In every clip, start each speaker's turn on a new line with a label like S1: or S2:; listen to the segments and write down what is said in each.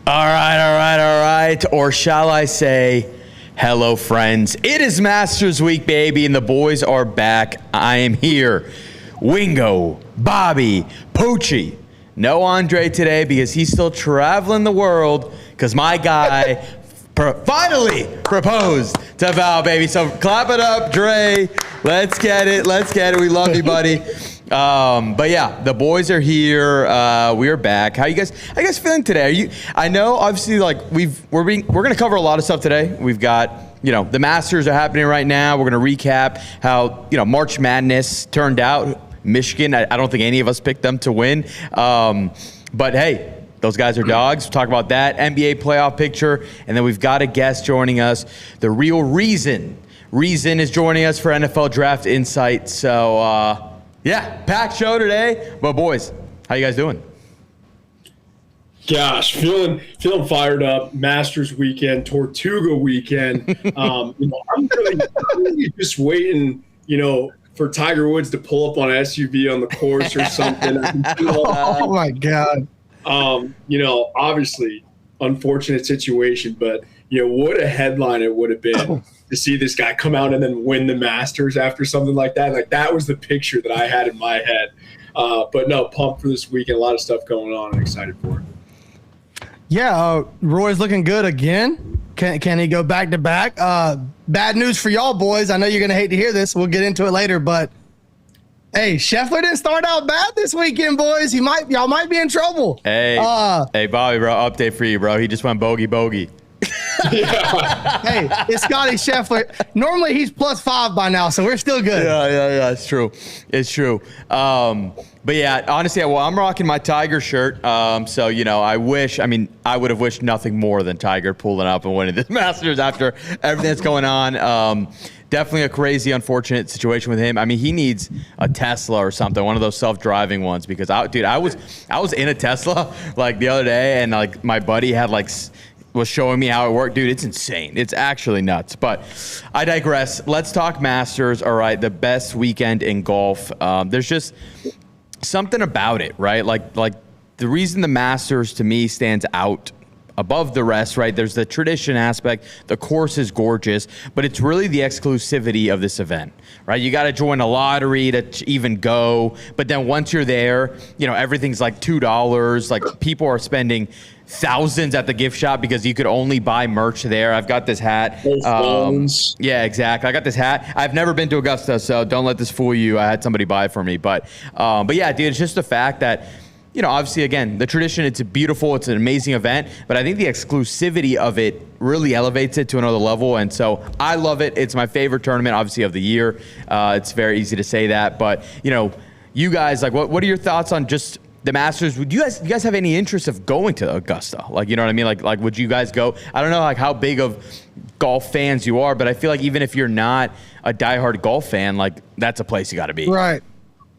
S1: All right. Or shall I say, hello, friends. It is Masters Week, baby, and the boys are back. I am here. Wingo, Bobby, Poochie. No Andre today because he's still traveling the world because my guy finally proposed to Val, baby. So clap it up, Dre. Let's get it. We love you, buddy. But yeah, the boys are here. We're back. How you guys feeling today? I know obviously like we're going to cover a lot of stuff today. We've got, the Masters are happening right now. We're going to recap how, March Madness turned out. Michigan, I don't think any of us picked them to win. But hey, those guys are dogs. We'll talk about that NBA playoff picture. And then we've got a guest joining us. The real Reason is joining us for NFL Draft Insight. So, yeah, packed show today. But boys, how you guys doing?
S2: Gosh, feeling fired up. Masters weekend, Tortuga weekend. I'm really just waiting, for Tiger Woods to pull up on an SUV on the course or something.
S3: Oh my God.
S2: Obviously, unfortunate situation, but what a headline it would have been to see this guy come out and then win the Masters after something like that. Like that was the picture that I had in my head. But no, pumped for this weekend. A lot of stuff going on and excited for it.
S3: Yeah, Roy's looking good again. Can he go back to back? Bad news for y'all boys. I know you're gonna hate to hear this. We'll get into it later, but hey, Scheffler didn't start out bad this weekend, boys. Y'all might be in trouble.
S1: Hey, Bobby, bro. Update for you, bro. He just went bogey.
S3: Hey, it's Scotty Scheffler. Normally he's +5 by now, so we're still good.
S1: Yeah. It's true. But yeah, honestly, I'm rocking my Tiger shirt. So, I would have wished nothing more than Tiger pulling up and winning this Masters after everything that's going on. Definitely a crazy, unfortunate situation with him. I mean, he needs a Tesla or something, one of those self-driving ones, because I was in a Tesla like the other day, and like my buddy had was showing me how it worked. Dude, it's insane. It's actually nuts. But I digress. Let's talk Masters. All right, the best weekend in golf. There's just something about it, right? Like the reason the Masters to me stands out above the rest, right? There's the tradition aspect. The course is gorgeous, but it's really the exclusivity of this event, right? You got to join a lottery to even go. But then once you're there, everything's like $2. Like people are spending thousands at the gift shop because you could only buy merch there. I've got this hat. Yeah, exactly. I got this hat. I've never been to Augusta, so don't let this fool you. I had somebody buy it for me. But yeah, dude, it's just the fact that, obviously, again, the tradition, it's beautiful. It's an amazing event. But I think the exclusivity of it really elevates it to another level. And so I love it. It's my favorite tournament, obviously, of the year. It's very easy to say that. But, you guys, what are your thoughts on just the Masters? Would you guys have any interest of going to Augusta? Like, you know what I mean? Like, would you guys go? I don't know, how big of golf fans you are, but I feel like even if you're not a diehard golf fan, that's a place you got to be.
S3: Right.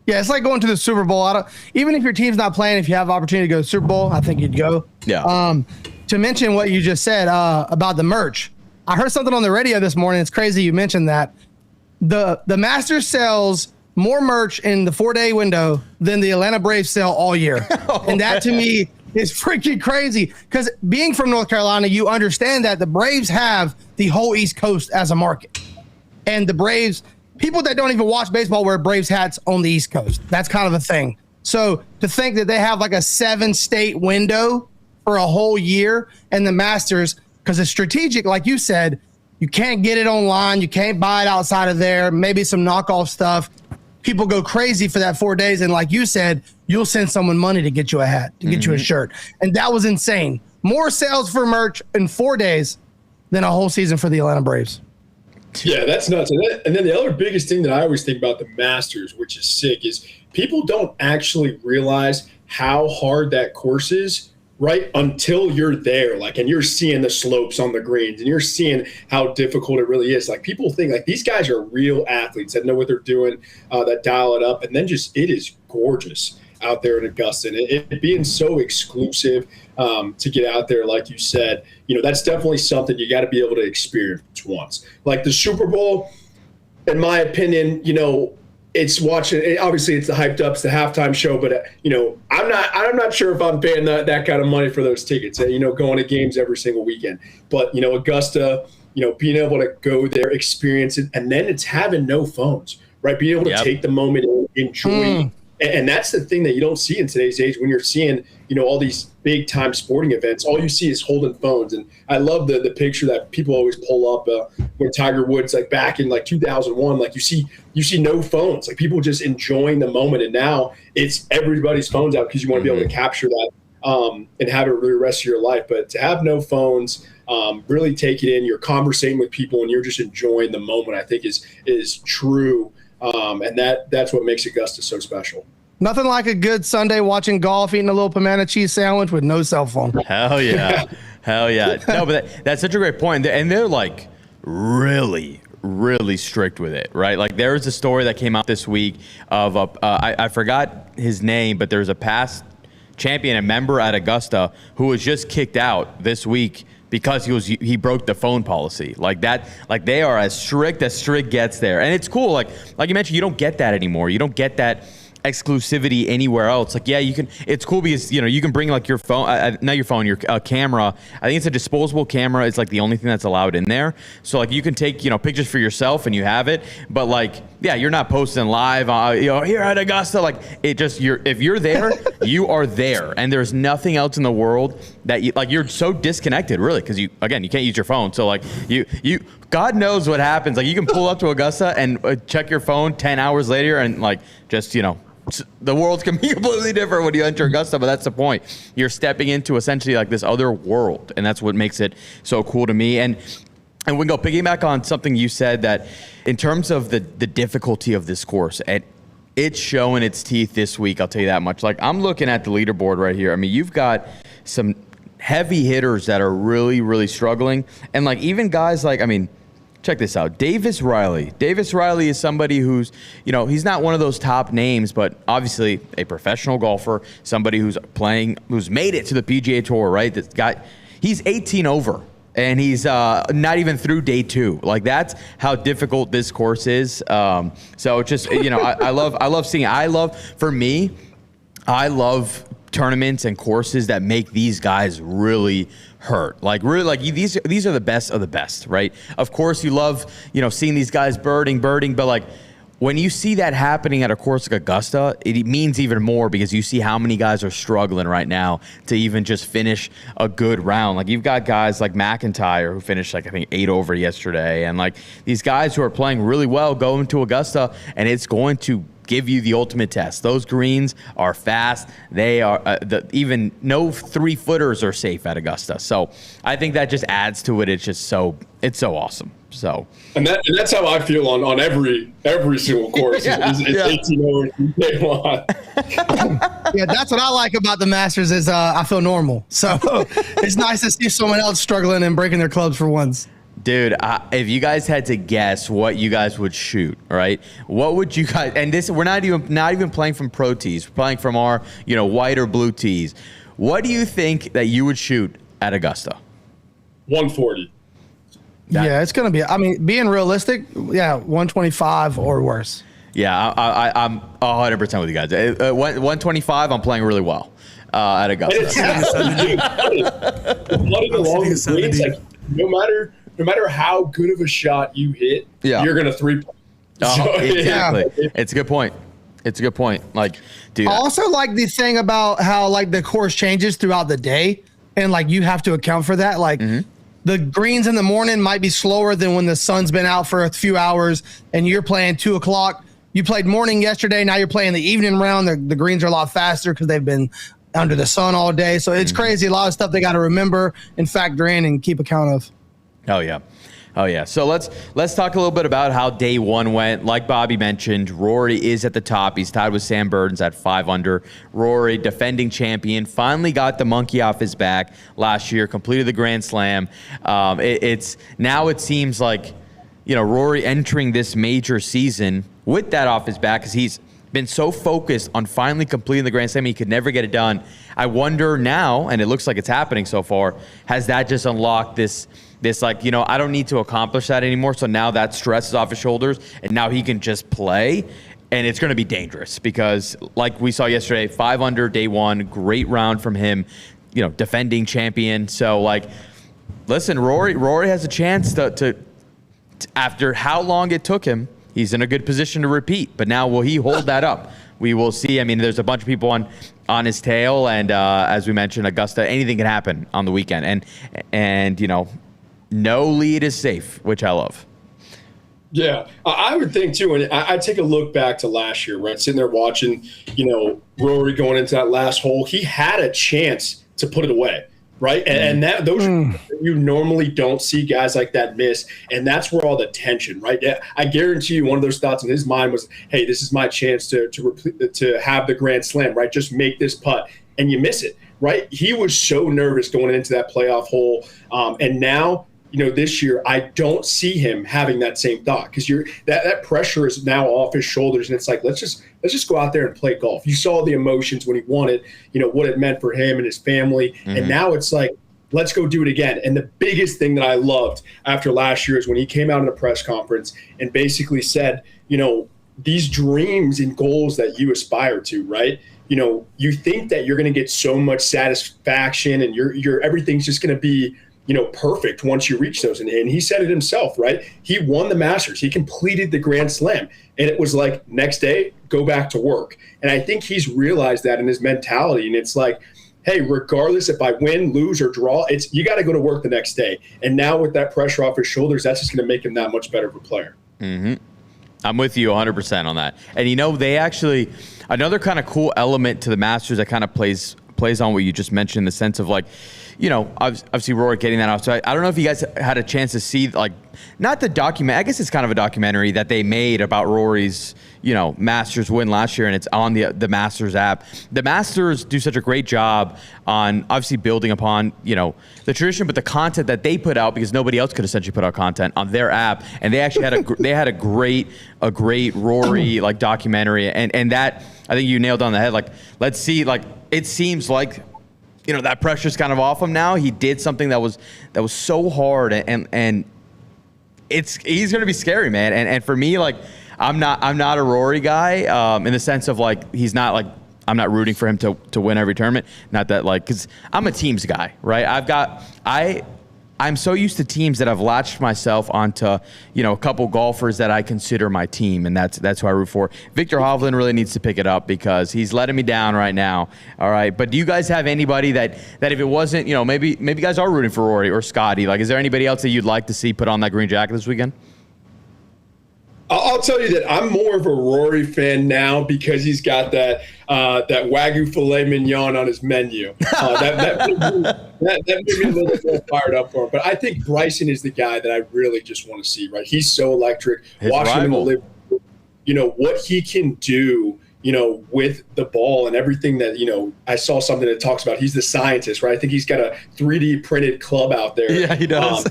S3: Yeah, it's like going to the Super Bowl. Even if your team's not playing, if you have the opportunity to go to the Super Bowl, I think you'd go.
S1: Yeah.
S3: To mention what you just said about the merch, I heard something on the radio this morning. It's crazy you mentioned that. The Masters sells more merch in the 4-day window than the Atlanta Braves sell all year. And that to me is freaking crazy because being from North Carolina, you understand that the Braves have the whole East Coast as a market. And the Braves, people that don't even watch baseball wear Braves hats on the East Coast. That's kind of a thing. So to think that they have like a 7-state window for a whole year and the Masters, because it's strategic, like you said, you can't get it online. You can't buy it outside of there. Maybe some knockoff stuff. People go crazy for that 4 days. And like you said, you'll send someone money to get you a hat, to get you a shirt. And that was insane. More sales for merch in 4 days than a whole season for the Atlanta Braves.
S2: Yeah, that's nuts. And then the other biggest thing that I always think about the Masters, which is sick, is people don't actually realize how hard that course is, right, until you're there, and you're seeing the slopes on the greens and you're seeing how difficult it really is. People think these guys are real athletes that know what they're doing, that dial it up, and then it is gorgeous out there in Augusta. And it being so exclusive to get out there, like you said, that's definitely something you got to be able to experience once. Like the Super Bowl, in my opinion, it's watching. Obviously, it's the hyped up, it's the halftime show. But I'm not sure if I'm paying that kind of money for those tickets. Going to games every single weekend. But Augusta, being able to go there, experience it, and then it's having no phones, right? Being able to take the moment and enjoy. And that's the thing that you don't see in today's age when you're seeing, all these big time sporting events. All you see is holding phones. And I love the picture that people always pull up when Tiger Woods, like back in like 2001, like you see no phones, like people just enjoying the moment. And now it's everybody's phones out because you want to be able to capture that and have it for the rest of your life. But to have no phones, really take it in. You're conversating with people and you're just enjoying the moment, I think is true. And that's what makes Augusta so special.
S3: Nothing like a good Sunday watching golf, eating a little pimento cheese sandwich with no cell phone.
S1: Hell yeah. Hell yeah. No, but that's such a great point. And they're like really, really strict with it, right? Like there was a story that came out this week of I forgot his name, but there's a past champion, a member at Augusta who was just kicked out this week because he broke the phone policy. Like that, like they are as strict gets there. And it's cool. Like you mentioned, you don't get that anymore. You don't get that exclusivity anywhere else. Like, yeah, you can, it's cool because, you can bring like your phone, not your phone, your camera. I think it's a disposable camera. It's like the only thing that's allowed in there. So like you can take, pictures for yourself and you have it, but like, yeah, you're not posting live, here at Augusta. Like it just, if you're there, you are there. And there's nothing else in the world that you're so disconnected really. Cause you can't use your phone. So like God knows what happens. Like you can pull up to Augusta and check your phone 10 hours later and like just, the world can be completely different when you enter Augusta, but that's the point. You're stepping into essentially like this other world, and that's what makes it so cool to me. And we can go piggyback on something you said that in terms of the difficulty of this course, and it's showing its teeth this week, I'll tell you that much. Like I'm looking at the leaderboard right here. I mean, you've got some heavy hitters that are really, really struggling. And like even guys like, check this out. Davis Riley. Davis Riley is somebody who's, he's not one of those top names, but obviously a professional golfer, somebody who's made it to the PGA Tour, right? He's 18 over, and he's not even through day 2. Like that's how difficult this course is. So it's just, I love seeing it. I love tournaments and courses that make these guys really hurt. Like really, like these are the best of the best, right? Of course, you love seeing these guys birding, but like when you see that happening at a course like Augusta, it means even more because you see how many guys are struggling right now to even just finish a good round. Like you've got guys like McIntyre who finished like I think 8 over yesterday, and like these guys who are playing really well going to Augusta, and it's going to give you the ultimate test. Those greens are fast. They are even no 3-footers are safe at Augusta. So I think that just adds to it. It's so awesome. So
S2: and that's how I feel on every single course. It's 18 over day 1.
S3: Yeah, that's what I like about the Masters is I feel normal. So it's nice to see someone else struggling and breaking their clubs for once.
S1: Dude, if you guys had to guess what you guys would shoot, right? What would you guys? And this, we're not even playing from pro tees. We're playing from our, white or blue tees. What do you think that you would shoot at Augusta?
S2: 140.
S3: Yeah, it's gonna be. Being realistic, 125 or worse.
S1: Yeah, I'm 100% with you guys. 125, I'm playing really well at Augusta.
S2: No matter how good of a shot you hit, you're going to 3-point.
S1: Exactly. It's a good point. Like, dude.
S3: I also like the thing about how like the course changes throughout the day, and like you have to account for that. Like the greens in the morning might be slower than when the sun's been out for a few hours, and you're playing 2 o'clock. You played morning yesterday. Now you're playing the evening round. The greens are a lot faster because they've been under the sun all day. So it's crazy. A lot of stuff they got to remember and factor in and keep account of.
S1: Oh yeah. So let's talk a little bit about how day 1 went. Like Bobby mentioned, Rory is at the top. He's tied with Sam Burns at 5 under. Rory, defending champion, finally got the monkey off his back last year, completed the Grand Slam. It seems like, Rory entering this major season with that off his back because he's been so focused on finally completing the Grand Slam, he could never get it done. I wonder now, and it looks like it's happening so far, has that just unlocked this like, I don't need to accomplish that anymore. So now that stress is off his shoulders and now he can just play. And it's going to be dangerous because, like we saw yesterday, 5 under day one, great round from him, defending champion. So, listen, Rory has a chance to after how long it took him, he's in a good position to repeat. But now, will he hold that up? We will see. I mean, there's a bunch of people on his tail, and as we mentioned, Augusta, anything can happen on the weekend. And no lead is safe, which I love.
S2: Yeah, I would think too, and I take a look back to last year, right? Sitting there watching, Rory going into that last hole, he had a chance to put it away, right? And that those you normally don't see guys like that miss, and that's where all the tension, right? I guarantee you, one of those thoughts in his mind was, "Hey, this is my chance to have the grand slam, right? Just make this putt," and you miss it, right? He was so nervous going into that playoff hole, and now. This year, I don't see him having that same thought because that pressure is now off his shoulders, and it's like let's just go out there and play golf. You saw the emotions when he won it, what it meant for him and his family, and now it's like let's go do it again. And the biggest thing that I loved after last year is when he came out in a press conference and basically said, these dreams and goals that you aspire to, right? You think that you're going to get so much satisfaction and your everything's just going to be perfect once you reach those. And he said it himself, right? He won the Masters. He completed the Grand Slam. And it was like, next day, go back to work. And I think he's realized that in his mentality. And it's like, hey, regardless if I win, lose, or draw, you got to go to work the next day. And now with that pressure off his shoulders, that's just going to make him that much better of a player. Mm-hmm.
S1: I'm with you 100% on that. And, they actually – another kind of cool element to the Masters that kind of plays on what you just mentioned in the sense of obviously Rory getting that off. So I don't know if you guys had a chance to see, not the document. I guess it's kind of a documentary that they made about Rory's, Masters win last year, and it's on the Masters app. The Masters do such a great job on obviously building upon, the tradition, but the content that they put out because nobody else could essentially put out content on their app, and they actually had a great Rory documentary, and that I think you nailed on the head. Let's see, it seems like. That pressure's kind of off him now. He did something that was so hard, and he's going to be scary, man. And for me, I'm not a Rory guy in the sense of he's not I'm not rooting for him to win every tournament. Not that because I'm a teams guy, right? I'm so used to teams that I've latched myself onto, a couple golfers that I consider my team, and that's who I root for. Victor Hovland really needs to pick it up because he's letting me down right now. All right, but do you guys have anybody that if it wasn't, maybe you guys are rooting for Rory or Scotty? Is there anybody else that you'd like to see put on that green jacket this weekend?
S2: I'll tell you that I'm more of a Rory fan now because he's got that Wagyu filet mignon on his menu. That made me a little bit more fired up for him. But I think Bryson is the guy that I really just want to see, right? He's so electric.
S1: His
S2: watching
S1: rival.
S2: him live, what he can do, with the ball and everything that, I saw something that talks about he's the scientist, right? I think he's got a 3D printed club out there.
S1: Yeah, he does.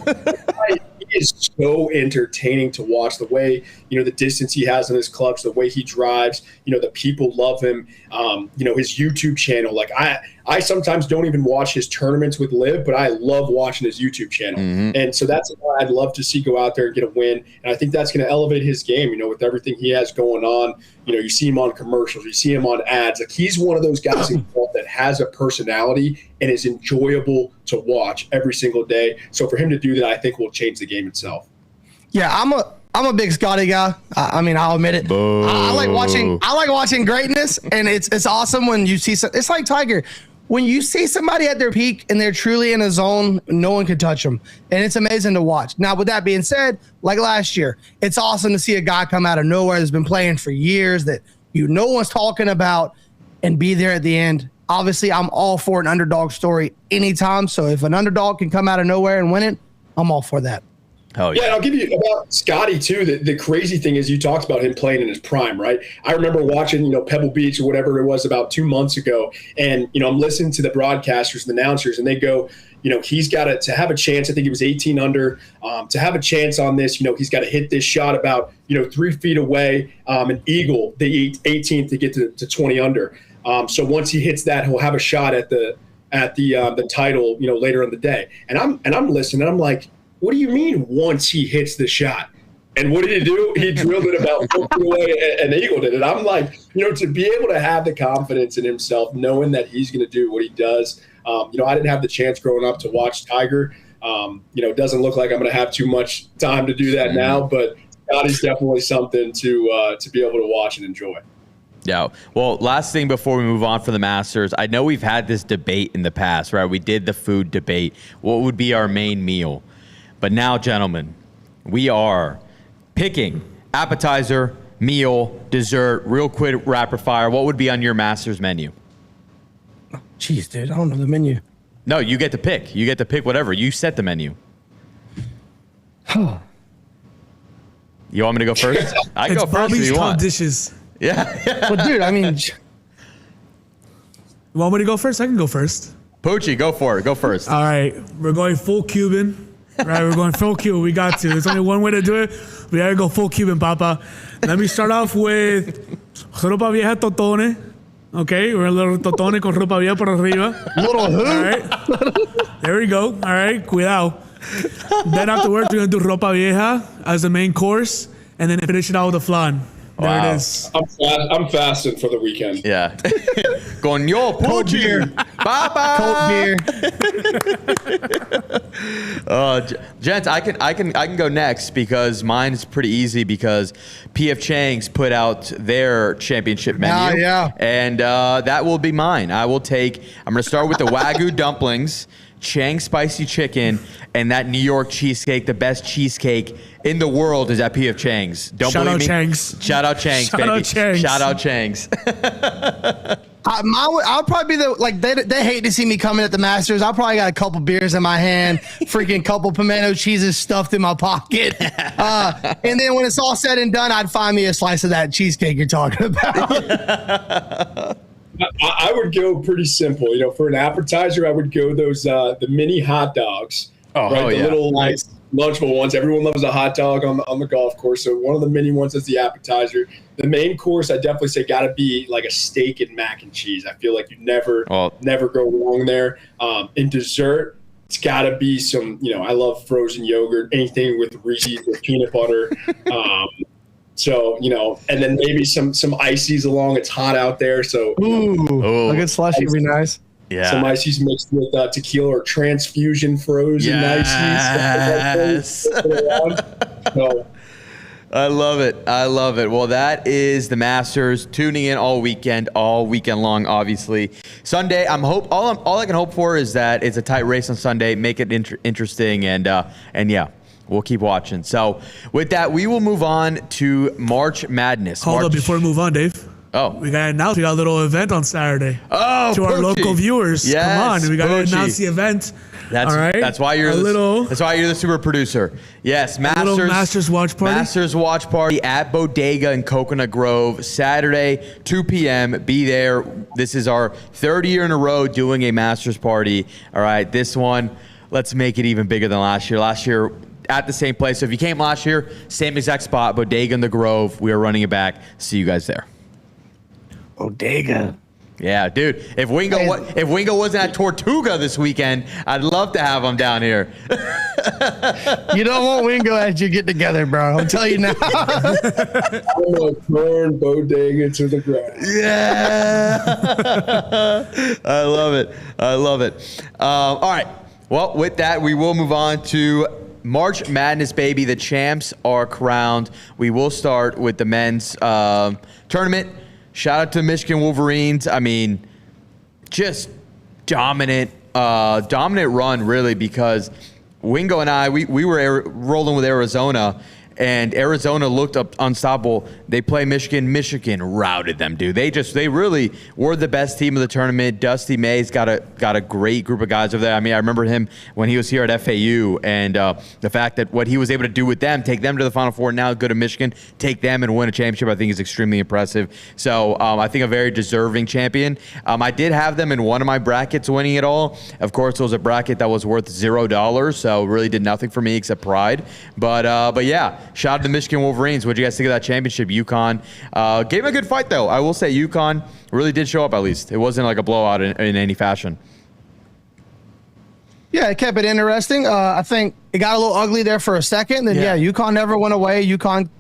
S2: He is so entertaining to watch the way, the distance he has on his clubs, the way he drives, the people love him, his YouTube channel. I sometimes don't even watch his tournaments with Liv, but I love watching his YouTube channel. Mm-hmm. And so that's what I'd love to see go out there and get a win. And I think that's going to elevate his game, with everything he has going on. You see him on commercials, you see him on ads. He's one of those guys in golf that has a personality and is enjoyable to watch every single day. So for him to do that, I think will change the game itself.
S3: Yeah, I'm a big Scotty guy. I'll admit it. I like watching greatness, and it's awesome when you see it's like Tiger. When you see somebody at their peak and they're truly in a zone, no one can touch them. And it's amazing to watch. Now, with that being said, like last year, it's awesome to see a guy come out of nowhere that's been playing for years that no one's talking about and be there at the end. Obviously, I'm all for an underdog story anytime. So if an underdog can come out of nowhere and win it, I'm all for that.
S1: Oh, yeah.
S2: And I'll give you about Scotty too. The crazy thing is you talked about him playing in his prime, right? I remember watching, Pebble Beach or whatever it was about 2 months ago. And, I'm listening to the broadcasters and announcers and they go, he's got to have a chance. I think he was 18 under to have a chance on this. He's got to hit this shot about, 3 feet away and eagle the 18th to get to 20 under. So once he hits that, he'll have a shot at the title, later in the day. And I'm listening and I'm like, what do you mean once he hits the shot? And what did he do? He drilled it about 4 feet away and eagled it. And I'm like, to be able to have the confidence in himself, knowing that he's going to do what he does. I didn't have the chance growing up to watch Tiger. It doesn't look like I'm going to have too much time to do that now, but Scotty's definitely something to be able to watch and enjoy.
S1: Yeah. Well, last thing before we move on for the Masters, I know we've had this debate in the past, right? We did the food debate. What would be our main meal? But now, gentlemen, we are picking appetizer, meal, dessert, real quick rapid fire. What would be on your Masters menu?
S3: Jeez, dude, I don't know the menu.
S1: No, you get to pick. You get to pick whatever. You set the menu. You want me to go first? I can go first if you want.
S4: Dishes.
S1: Yeah.
S3: Well, dude, I mean,
S4: You want me to go first? I can go first.
S1: Poochie, go for it. Go first.
S4: All right, we're going full Cuban. Right, we're going full Cuban. We got to. There's only one way to do it. We gotta go full Cuban, Papa. Let me start off with ropa vieja totone. Okay, we're a little totone con ropa vieja por arriba.
S3: little who?
S4: All right, there we go. All right, cuidado. Then afterwards, we're gonna do ropa vieja as the main course, and then finish it out with a flan. There
S1: Wow.
S4: it is.
S2: I'm fasting for the weekend.
S1: Yeah. Coño, Poochie. Bye-bye. Gents, I can go next because mine is pretty easy because PF Chang's put out their championship menu.
S3: Yeah.
S1: And that will be mine. I'm going to start with the Wagyu dumplings, Chang spicy chicken, and that New York cheesecake. The best cheesecake in the world is at PF Chang's. Don't
S4: Shout
S1: believe
S4: out
S1: me?
S4: Chang's.
S1: Shout out Chang's,
S4: Shout
S1: baby.
S4: out Chang's.
S1: Shout out Chang's.
S3: I'll probably be they hate to see me coming at the Masters. I probably got a couple beers in my hand, freaking couple pimento cheeses stuffed in my pocket. And then when it's all said and done, I'd find me a slice of that cheesecake you're talking about.
S2: I would go pretty simple. For an appetizer, I would go those the mini hot dogs.
S1: Oh,
S2: right? The
S1: yeah.
S2: little nice lunchable ones. Everyone loves a hot dog on the golf course. So one of the mini ones is the appetizer. The main course, I definitely say, got to be like a steak and mac and cheese. I feel like you never go wrong there. In dessert, it's got to be some. I love frozen yogurt. Anything with Reese's or peanut butter. So, and then maybe some ices along. It's hot out there. So,
S3: Ooh, a good slushy would be nice.
S1: Yeah.
S2: some ices mixed with tequila or transfusion frozen
S1: Yes.
S2: ices. So,
S1: I love it. Well, that is the Masters. Tuning in all weekend long, obviously. Sunday, all I can hope for is that it's a tight race on Sunday. Make it interesting, and yeah. We'll keep watching. So with that, we will move on to March Madness.
S4: Hold up, before we move on, Dave.
S1: Oh.
S4: We got to announce we got a little event on Saturday.
S1: Oh,
S4: to our
S1: Poochie.
S4: local viewers.
S1: Yes,
S4: Come on, we got to
S1: Poochie.
S4: announce the event. All right.
S1: That's why you're the super producer. Yes,
S4: little Masters watch party.
S1: Masters watch party at Bodega in Coconut Grove, Saturday, 2 p.m. Be there. This is our third year in a row doing a Masters party. All right, this one, let's make it even bigger than last year. Last year, at the same place. So if you came last year, same exact spot, Bodega in the Grove. We are running it back. See you guys there.
S3: Bodega.
S1: Yeah, dude. If Wingo wasn't at Tortuga this weekend, I'd love to have him down here.
S3: You don't want Wingo as you get together, bro. I'll tell you now.
S2: I'm going to turn Bodega to the ground.
S1: Yeah. I love it. All right. Well, with that, we will move on to March Madness, baby. The champs are crowned. We will start with the men's tournament. Shout out to Michigan Wolverines. I mean, just dominant run, really, because Wingo and I, we were rolling with Arizona, and Arizona looked up unstoppable. They play Michigan. Michigan routed them, dude. They really were the best team of the tournament. Dusty May's got a great group of guys over there. I mean, I remember him when he was here at FAU, and the fact that what he was able to do with them, take them to the Final Four, now go to Michigan, take them and win a championship, I think is extremely impressive. So I think a very deserving champion. I did have them in one of my brackets winning it all. Of course, it was a bracket that was worth $0, so really did nothing for me except pride. But yeah. Shout out to Michigan Wolverines. What'd you guys think of that championship? UConn gave him a good fight, though. I will say UConn really did show up, at least. It wasn't like a blowout in any fashion.
S3: Yeah, it kept it interesting. I think it got a little ugly there for a second. Then, UConn never went away. UConn,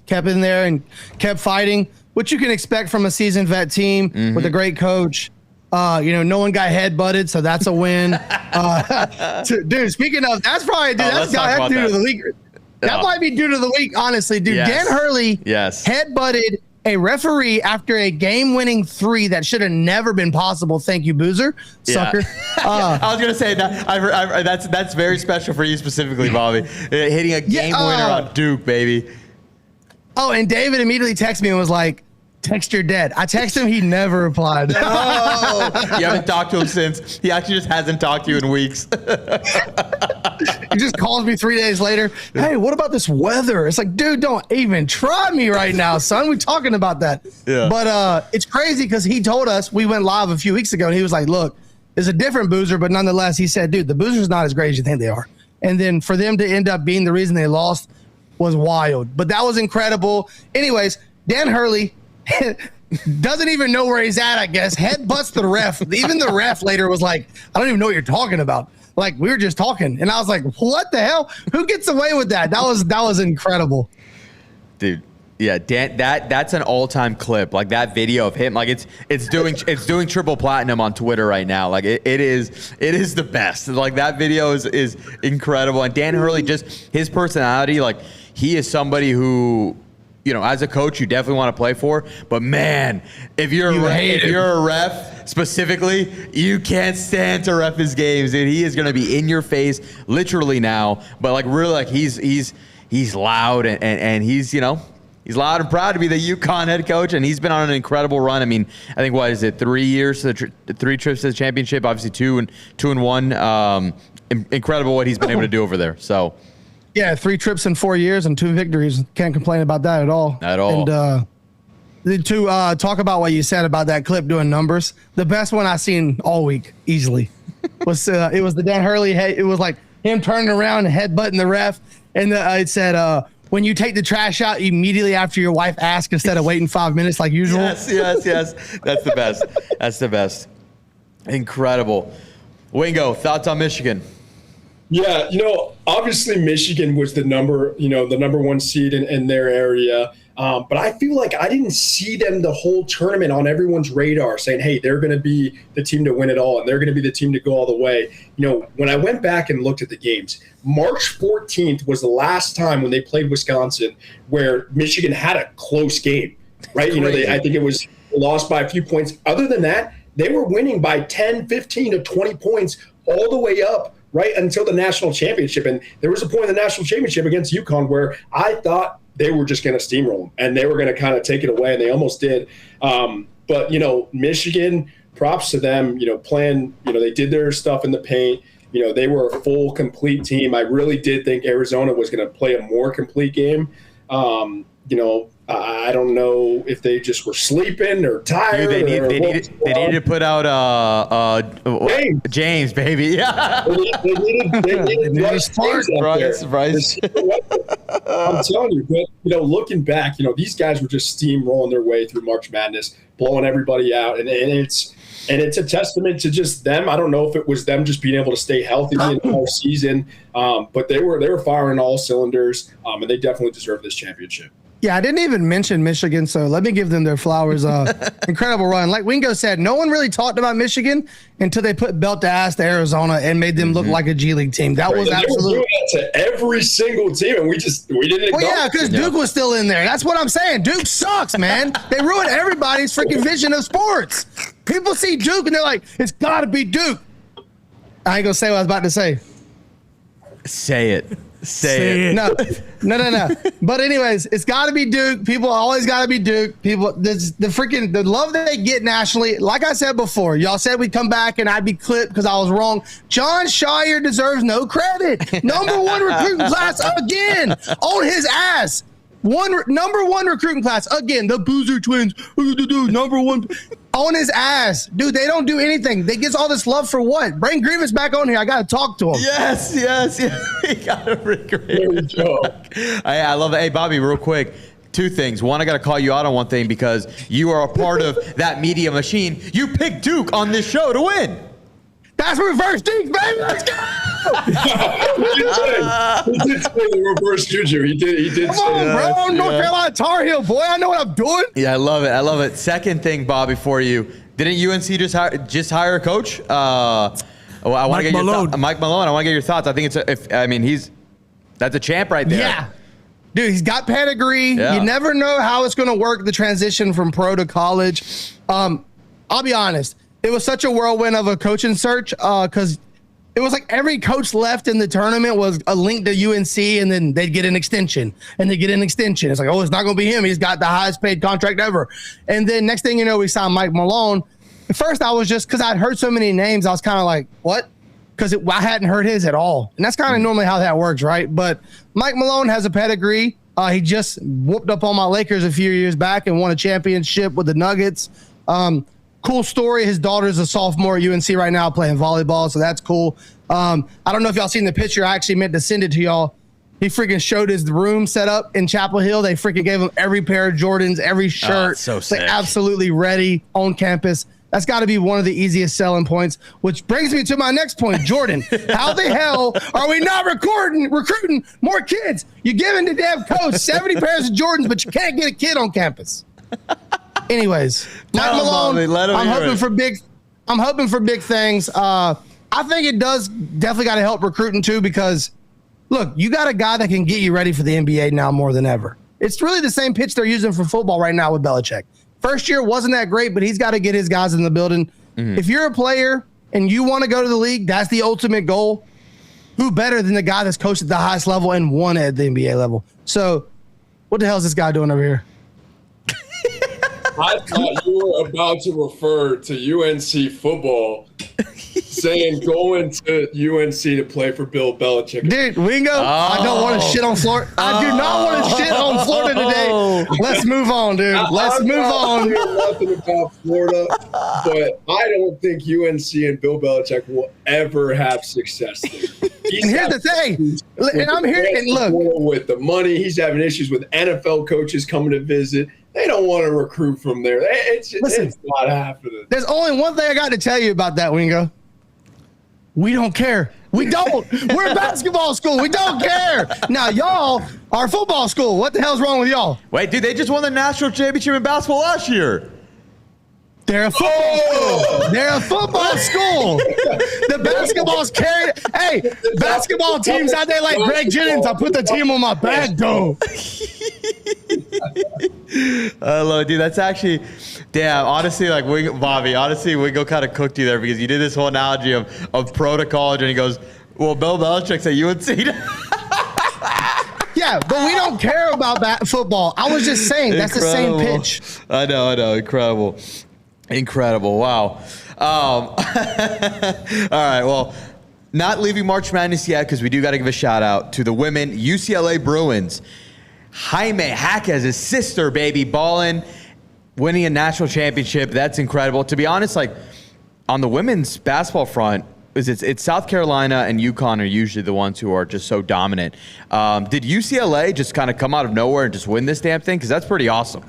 S3: kept in there and kept fighting, which you can expect from a seasoned vet team with a great coach. No one got head-butted, so that's a win. Dude, speaking of, that's probably that's due to the league. That might be due to the league, honestly, dude. Yes. Dan Hurley head-butted a referee after a game-winning 3 that should have never been possible. Thank you, Boozer, sucker.
S1: I was gonna say that that's very special for you specifically, Bobby. Hitting a game winner on Duke, baby.
S3: Oh, and David immediately texted me and was like, "Text your dad." I texted him. He never replied.
S1: No. You haven't talked to him since. He actually just hasn't talked to you in weeks.
S3: He just calls me 3 days later. Hey, what about this weather? It's like, dude, don't even try me right now, son. We're talking about that. Yeah. But it's crazy because he told us, we went live a few weeks ago, and he was like, look, it's a different Boozer, but nonetheless, he said, dude, the Boozer's not as great as you think they are. And then for them to end up being the reason they lost was wild. But that was incredible. Anyways, Dan Hurley doesn't even know where he's at, I guess. Headbutts the ref. Even the ref later was like, I don't even know what you're talking about. Like, we were just talking. And I was like, what the hell? Who gets away with that? That was incredible.
S1: Dude. Yeah, Dan, that's an all-time clip. Like that video of him, like it's doing triple platinum on Twitter right now. Like it is the best. Like that video is incredible. And Dan Hurley, just his personality, like he is somebody who, as a coach, you definitely want to play for. But man, if you're a ref specifically, you can't stand to ref his games. Dude, he is going to be in your face literally now. But like really, like he's loud and he's he's loud and proud to be the UConn head coach, and he's been on an incredible run. I mean, I think what is it, 3 years, 3 trips to the championship, obviously 2 and 1. Incredible what he's been able to do over there. So.
S3: Yeah, 3 trips in 4 years and 2 victories. Can't complain about that at all.
S1: At all.
S3: And to talk about what you said about that clip doing numbers, the best one I've seen all week, easily, was it was the Dan Hurley head. It was like him turning around and headbutting the ref, and it said, when you take the trash out immediately after your wife asks instead of waiting 5 minutes like usual.
S1: Yes. That's the best. That's the best. Incredible. Wingo, thoughts on Michigan?
S2: Yeah, obviously Michigan was the number 1 seed in their area. But I feel like I didn't see them the whole tournament on everyone's radar saying, hey, they're going to be the team to win it all and they're going to be the team to go all the way. When I went back and looked at the games, March 14th was the last time when they played Wisconsin where Michigan had a close game, right? I think it was lost by a few points. Other than that, they were winning by 10, 15 to 20 points all the way up right until the national championship. And there was a point in the national championship against UConn where I thought they were just going to steamroll them and they were going to kind of take it away, and they almost did. But Michigan, props to them, playing, they did their stuff in the paint. They were a full, complete team. I really did think Arizona was going to play a more complete game. I don't know if they just were sleeping or tired.
S1: Dude, they needed to put out James, baby. Yeah.
S2: They needed
S1: Bryce.
S2: I'm telling you, but looking back, these guys were just steamrolling their way through March Madness, blowing everybody out, and it's a testament to just them. I don't know if it was them just being able to stay healthy the entire season, but they were firing all cylinders, and they definitely deserve this championship.
S3: Yeah, I didn't even mention Michigan, so let me give them their flowers. Incredible run. Like Wingo said, no one really talked about Michigan until they put belt to ass to Arizona and made them look like a G League team. That was absolutely.
S2: They were doing that to every single team, and we didn't.
S3: Well, yeah, because Duke was still in there. That's what I'm saying. Duke sucks, man. They ruin everybody's freaking vision of sports. People see Duke and they're like, it's got to be Duke. I ain't gonna say what I was about to say.
S1: Say it. Say it.
S3: No. But anyways, it's got to be Duke. People always got to be Duke. People, the love that they get nationally. Like I said before, y'all said we'd come back and I'd be clipped because I was wrong. John Shire deserves no credit. Number 1 recruiting class again on his ass. Number 1 recruiting class again. The Boozer twins, number 1 on his ass, dude. They don't do anything. They get all this love for what? Bring Grievous back on here. I gotta talk to him.
S1: Yes. We gotta bring Grievous back. I love it. Hey, Bobby, real quick. 2 things. One, I got to call you out on one thing because you are a part of that media machine. You picked Duke on this show to win.
S3: That's reverse jinx, baby. Let's go.
S2: He did say the reverse juju. He did
S3: Come
S2: say
S3: on,
S2: that.
S3: bro. I'm North Carolina Tar Heel, boy. I know what I'm doing.
S1: Yeah, I love it. Second thing, Bobby, for you. Didn't UNC just hire a coach? I want to get your thoughts. Mike Malone. I want to get your thoughts. I think that's a champ right there.
S3: Yeah. Dude, he's got pedigree.
S1: Yeah.
S3: You never know how it's going to work, the transition from pro to college. I'll be honest. It was such a whirlwind of a coaching search because it was like every coach left in the tournament was a link to UNC, and then they'd get an extension, and they get an extension. It's like, oh, it's not going to be him. He's got the highest paid contract ever. And then next thing you know, we signed Mike Malone. At first, I was just, because I'd heard so many names, I was kind of like, what? Because I hadn't heard his at all. And that's kind of normally how that works, right? But Mike Malone has a pedigree. He just whooped up on my Lakers a few years back and won a championship with the Nuggets. Cool story. His daughter's a sophomore at UNC right now playing volleyball, so that's cool. I don't know if y'all seen the picture. I actually meant to send it to y'all. He freaking showed his room set up in Chapel Hill. They freaking gave him every pair of Jordans, every shirt.
S1: So sick.
S3: Like absolutely ready on campus. That's got to be one of the easiest selling points, which brings me to my next point. Jordan, how the hell are we not recruiting more kids? You're giving the damn coach 70 pairs of Jordans, but you can't get a kid on campus. Anyways, Mike Malone, I'm hoping for big things. I think it does definitely got to help recruiting too, because look, you got a guy that can get you ready for the NBA now more than ever. It's really the same pitch they're using for football right now with Belichick. First year wasn't that great, but he's got to get his guys in the building. Mm-hmm. If you're a player and you want to go to the league, that's the ultimate goal. Who better than the guy that's coached at the highest level and won at the NBA level? So what the hell is this guy doing over here?
S5: I thought you were about to refer to UNC football, saying going to UNC to play for Bill Belichick.
S3: Dude, Wingo, I don't want to shit on Florida. I do not want to shit on Florida today. Let's move on, dude. Let's move on.
S5: Nothing about Florida, but I don't think UNC and Bill Belichick will ever have success there.
S3: And here's the thing, and I'm here, and look.
S5: With the money, he's having issues with NFL coaches coming to visit. They don't want to recruit from there. It's not happening.
S3: There's only one thing I got to tell you about that, Wingo. We don't care. We don't. We're a basketball school. We don't care. Now, y'all are a football school. What the hell's wrong with y'all?
S1: Wait, dude, they just won the national championship in basketball last year.
S3: They're a football school. They're a football school. The basketball's carried. Hey, basketball teams out there like Greg Jennings. I put the team on my back, though.
S1: I love it, dude. That's actually, damn, honestly, like, Bobby, honestly, Wingo kind of cooked you there because you did this whole analogy of pro to college, and he goes, well, Bill Belichick's at UNC.
S3: Yeah, but we don't care about football. I was just saying, that's
S1: Incredible.
S3: the same pitch.
S1: I know. Incredible. Wow. All right, well, not leaving March Madness yet because we do got to give a shout out to the women UCLA Bruins. Jaime Jaquez's sister, baby, balling, winning a national championship. That's incredible. To be honest, like on the women's basketball front, it's South Carolina and UConn are usually the ones who are just so dominant. Did UCLA just kind of come out of nowhere and just win this damn thing? Because that's pretty awesome.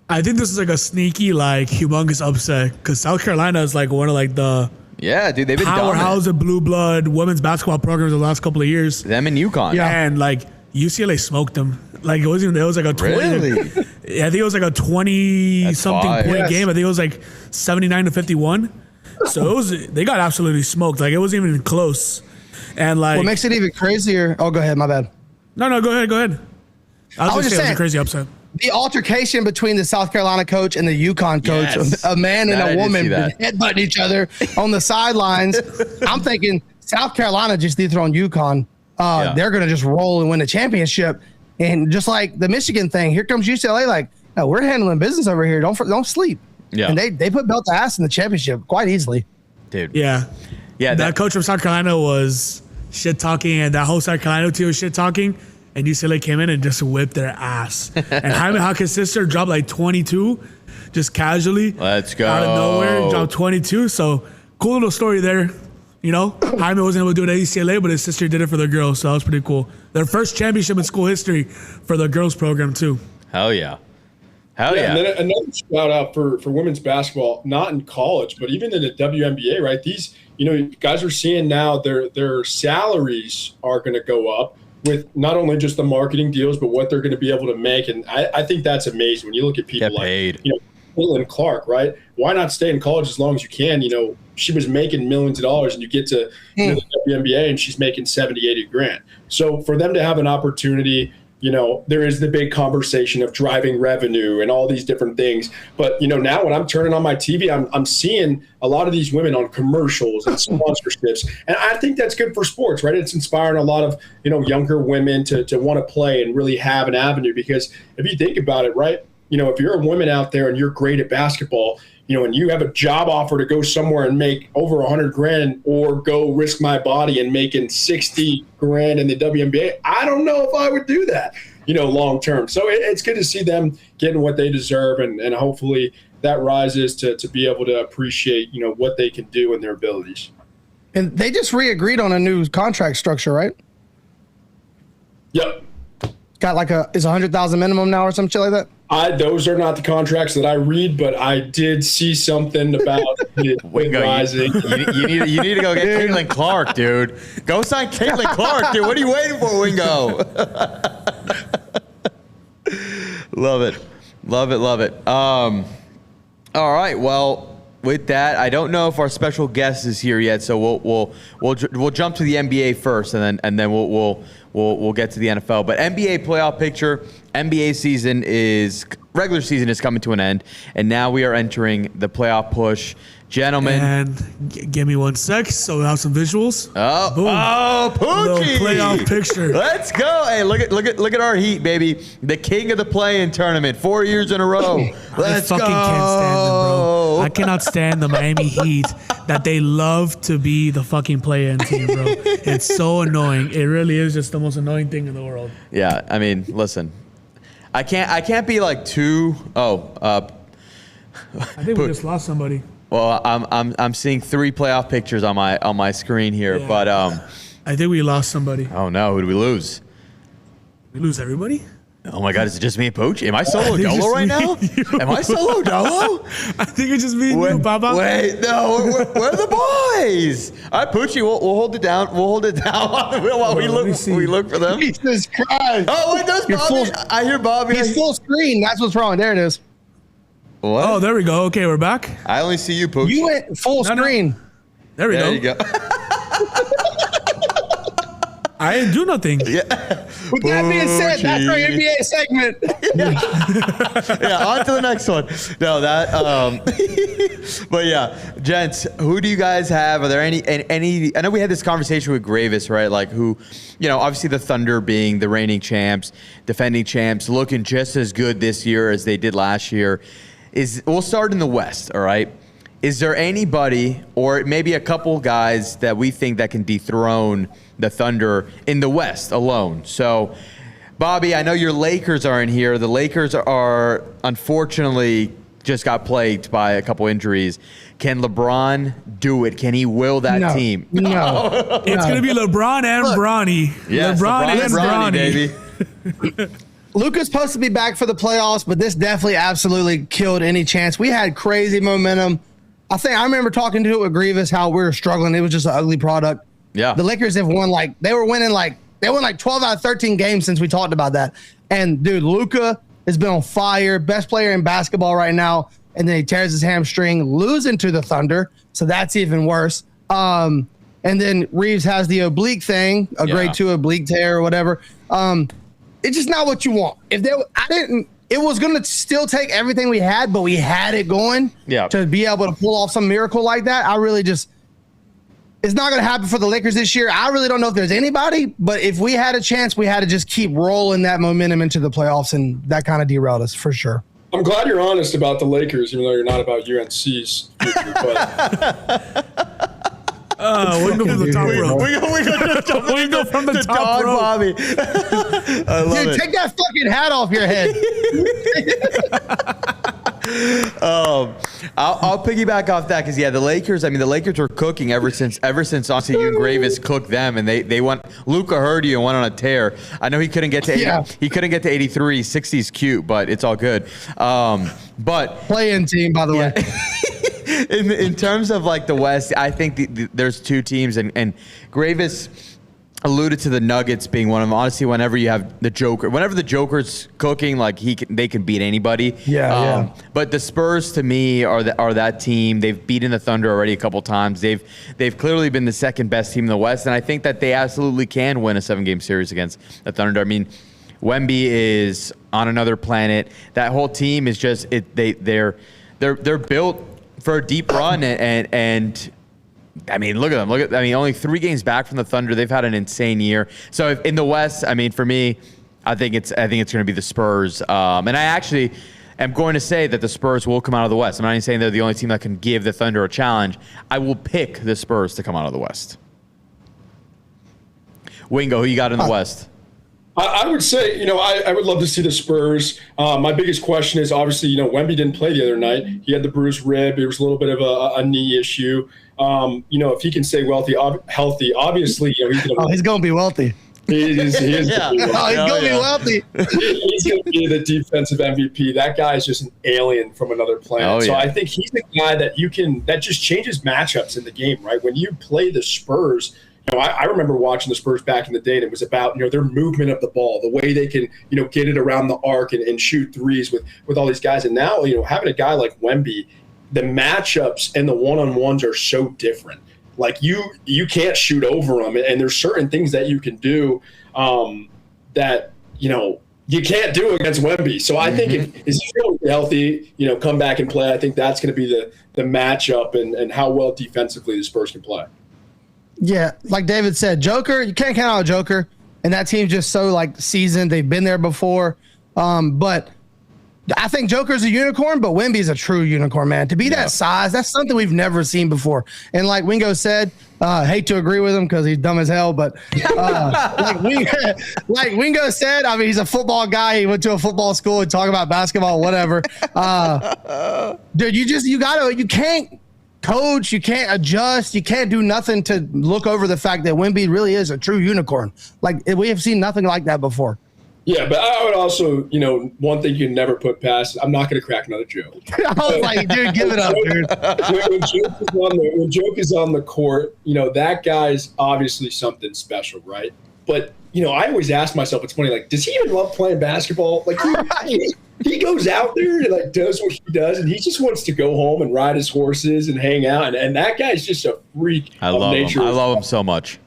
S4: I think this is like a sneaky, like humongous upset because South Carolina is like one of like the
S1: dude, they've been
S4: powerhouse of blue blood women's basketball programs the last couple of years.
S1: Them and UConn.
S4: Yeah, and like UCLA smoked them. Like it was like a 20.
S1: Really?
S4: Yeah, I think it was like a 20-something point game. I think it was like 79-51. So they got absolutely smoked. Like it wasn't even close. And like
S3: What makes it even crazier? Oh, go ahead. My bad.
S4: No, go ahead. I was just saying it was a crazy upset.
S3: The altercation between the South Carolina coach and the UConn coach,
S1: Yes.
S3: a man and
S1: I
S3: a
S1: did
S3: woman
S1: see that.
S3: headbutting each other on the sidelines. I'm thinking South Carolina just dethroned UConn. They're going to just roll and win the championship. And just like the Michigan thing, here comes UCLA like, no, we're handling business over here. Don't sleep.
S1: Yeah.
S3: And they put belt to ass in the championship quite easily.
S1: Dude.
S4: Yeah.
S1: Yeah.
S4: That coach from South Carolina was shit talking, and that whole South Carolina team was shit talking. And UCLA came in and just whipped their ass. And Jaime Jaquez's sister dropped like 22, just casually.
S1: Let's go.
S4: Out of nowhere, dropped 22. So cool little story there. You know, Jaime wasn't able to do it at UCLA, but his sister did it for the girls. So that was pretty cool. Their first championship in school history for the girls program too.
S1: Hell yeah. Hell yeah.
S2: And then another shout out for women's basketball, not in college, but even in the WNBA, right? These, guys are seeing now their salaries are going to go up with not only just the marketing deals, but what they're going to be able to make. And I think that's amazing when you look at people like, Caitlin Clark, right? Why not stay in college as long as you can? She was making millions of dollars, and you get to the WNBA and she's making 70, 80 grand. So for them to have an opportunity, there is the big conversation of driving revenue and all these different things. But, now when I'm turning on my TV, I'm seeing a lot of these women on commercials and sponsorships. And I think that's good for sports, right? It's inspiring a lot of, younger women to want to play and really have an avenue. Because if you think about it, right, if you're a woman out there and you're great at basketball, and you have a job offer to go somewhere and make over 100 grand or go risk my body and making 60 grand in the WNBA, I don't know if I would do that, long term. So it's good to see them getting what they deserve, and hopefully that rises to be able to appreciate, what they can do and their abilities.
S3: And they just re-agreed on a new contract structure, right?
S2: Yep.
S3: Got is 100,000 minimum now or some shit like that?
S2: Those are not the contracts that I read, but I did see something about it rising.
S1: You need to go get Caitlin Clark, dude. Go sign Caitlin Clark, dude. What are you waiting for, Wingo? Love it. All right. Well, with that, I don't know if our special guest is here yet, so we'll jump to the NBA first, and then we'll get to the NFL. But NBA playoff picture. NBA regular season is coming to an end, and now we are entering the playoff push. Gentlemen.
S4: And give me 1 sec so we have some visuals.
S1: Poochie.
S4: Playoff picture.
S1: Let's go. Hey, look at our Heat, baby. The king of the play-in tournament, 4 years in a row. Let's
S4: I fucking can't stand them, bro. I cannot stand the Miami Heat that they love to be the fucking play-in team, bro. It's so annoying. It really is just the most annoying thing in the world.
S1: Yeah, I mean, listen. I can't be like too.
S4: I think we just lost somebody.
S1: Well, I'm seeing 3 playoff pictures on my screen here,
S4: Yeah.
S1: but
S4: I think we lost somebody.
S1: Oh no, who did we lose?
S4: We lose everybody?
S1: Oh my God, is it just me and Pooch? Am I solo dolo right now? Am I solo dolo?
S4: I think it's just me and you, Baba.
S1: Wait, no, where are the boys? All right, Poochie, we'll hold it down. We'll hold it down while we look for them.
S3: Jesus Christ.
S1: Oh, wait, there's Bobby. I hear Bobby.
S3: He's full screen. That's what's wrong. There it is.
S1: What?
S4: Oh, there we go. Okay, we're back.
S1: I only see you, Pooch.
S3: You went full screen.
S4: There we go.
S1: There you go.
S4: I didn't do nothing.
S1: Yeah.
S3: With that being said, that's our NBA segment.
S1: Yeah, on to the next one. No, but yeah, gents, who do you guys have? Are there any? I know we had this conversation with Gravis, right? Like who, obviously the Thunder being the reigning champs, defending champs, looking just as good this year as they did last year. We'll start in the West, all right? Is there anybody, or maybe a couple guys that we think that can dethrone the Thunder in the West alone? So, Bobby, I know your Lakers are in here. The Lakers are, unfortunately, just got plagued by a couple injuries. Can LeBron do it? Can he will that team?
S3: No.
S4: It's going to be LeBron and Bronny.
S1: Yes,
S4: LeBron and Bronny.
S1: baby.
S3: Luka's supposed to be back for the playoffs, but this definitely absolutely killed any chance. We had crazy momentum. I remember talking to it with Grievous how we were struggling. It was just an ugly product.
S1: Yeah.
S3: The Lakers have won they won 12 out of 13 games since we talked about that. And dude, Luka has been on fire, best player in basketball right now. And then he tears his hamstring, losing to the Thunder. So that's even worse. And then Reeves has the oblique thing, grade 2 oblique tear or whatever. It's just not what you want. It was going to still take everything we had, but we had it going to be able to pull off some miracle like that. It's not going to happen for the Lakers this year. I really don't know if there's anybody, but if we had a chance, we had to just keep rolling that momentum into the playoffs, and that kind of derailed us for sure.
S2: I'm glad you're honest about the Lakers, even though you're not about UNC's future, but
S4: we go from the top rope.
S1: We go from the top rope. Bobby. I love it.
S3: Take that fucking hat off your head.
S1: I'll piggyback off that because the Lakers. I mean, the Lakers were cooking ever since honestly you and Gravis cooked them, and they went. Luka heard you and went on a tear. I know he couldn't get to 80, he couldn't get to 83. 60's cute, but it's all good. But
S3: play-in team, by the way.
S1: In terms of like the West, I think there's two teams, and Gravis alluded to the Nuggets being one of them. Honestly, whenever you have the Joker's cooking, like they can beat anybody.
S3: Yeah.
S1: But the Spurs to me are that team. They've beaten the Thunder already a couple times. They've clearly been the second best team in the West, and I think that they absolutely can win a 7-game series against the Thunder. I mean, Wemby is on another planet. That whole team is just they're built for a deep run, and I mean, look at them. Only 3 games back from the Thunder. They've had an insane year. So in the West, I mean, for me, I think it's going to be the Spurs. And I actually am going to say that the Spurs will come out of the West. I'm not even saying they're the only team that can give the Thunder a challenge. I will pick the Spurs to come out of the West. Wingo, who you got in the West?
S2: I would say, I would love to see the Spurs. My biggest question is obviously, Wemby didn't play the other night. He had the bruised rib. There was a little bit of a knee issue. If he can stay healthy, obviously,
S3: he's going to be wealthy.
S2: He is
S3: he's going to be wealthy.
S2: He's going to be the defensive MVP. That guy is just an alien from another planet. So I think he's the guy that just changes matchups in the game, right? When you play the Spurs, I remember watching the Spurs back in the day, and it was about, their movement of the ball, the way they can, get it around the arc and shoot threes with all these guys. And now, having a guy like Wemby, the matchups and the one-on-ones are so different. Like you can't shoot over them, and there's certain things that you can do that, you can't do against Wemby. So I think if he's really healthy, come back and play, I think that's going to be the matchup and how well defensively the Spurs can play.
S3: Yeah, like David said, Joker, you can't count out Joker, and that team's just so seasoned. They've been there before. But I think Joker's a unicorn, but Wemby's a true unicorn, man. To be that size, that's something we've never seen before. And like Wingo said, hate to agree with him because he's dumb as hell, but like Wingo said, I mean, he's a football guy. He went to a football school and talk about basketball, whatever. Dude, you can't coach, you can't adjust, you can't do nothing to look over the fact that Wemby really is a true unicorn. Like, we have seen nothing like that before.
S2: Yeah, but I would also, one thing you never put past, I'm not going to crack another joke.
S3: I was like, dude, give it up, dude.
S2: When Joke is on the court, that guy's obviously something special, right? But, I always ask myself, it's funny, does he even love playing basketball? He goes out there and does what he does, and he just wants to go home and ride his horses and hang out. And that guy's just a freak of nature.
S1: I love him so much.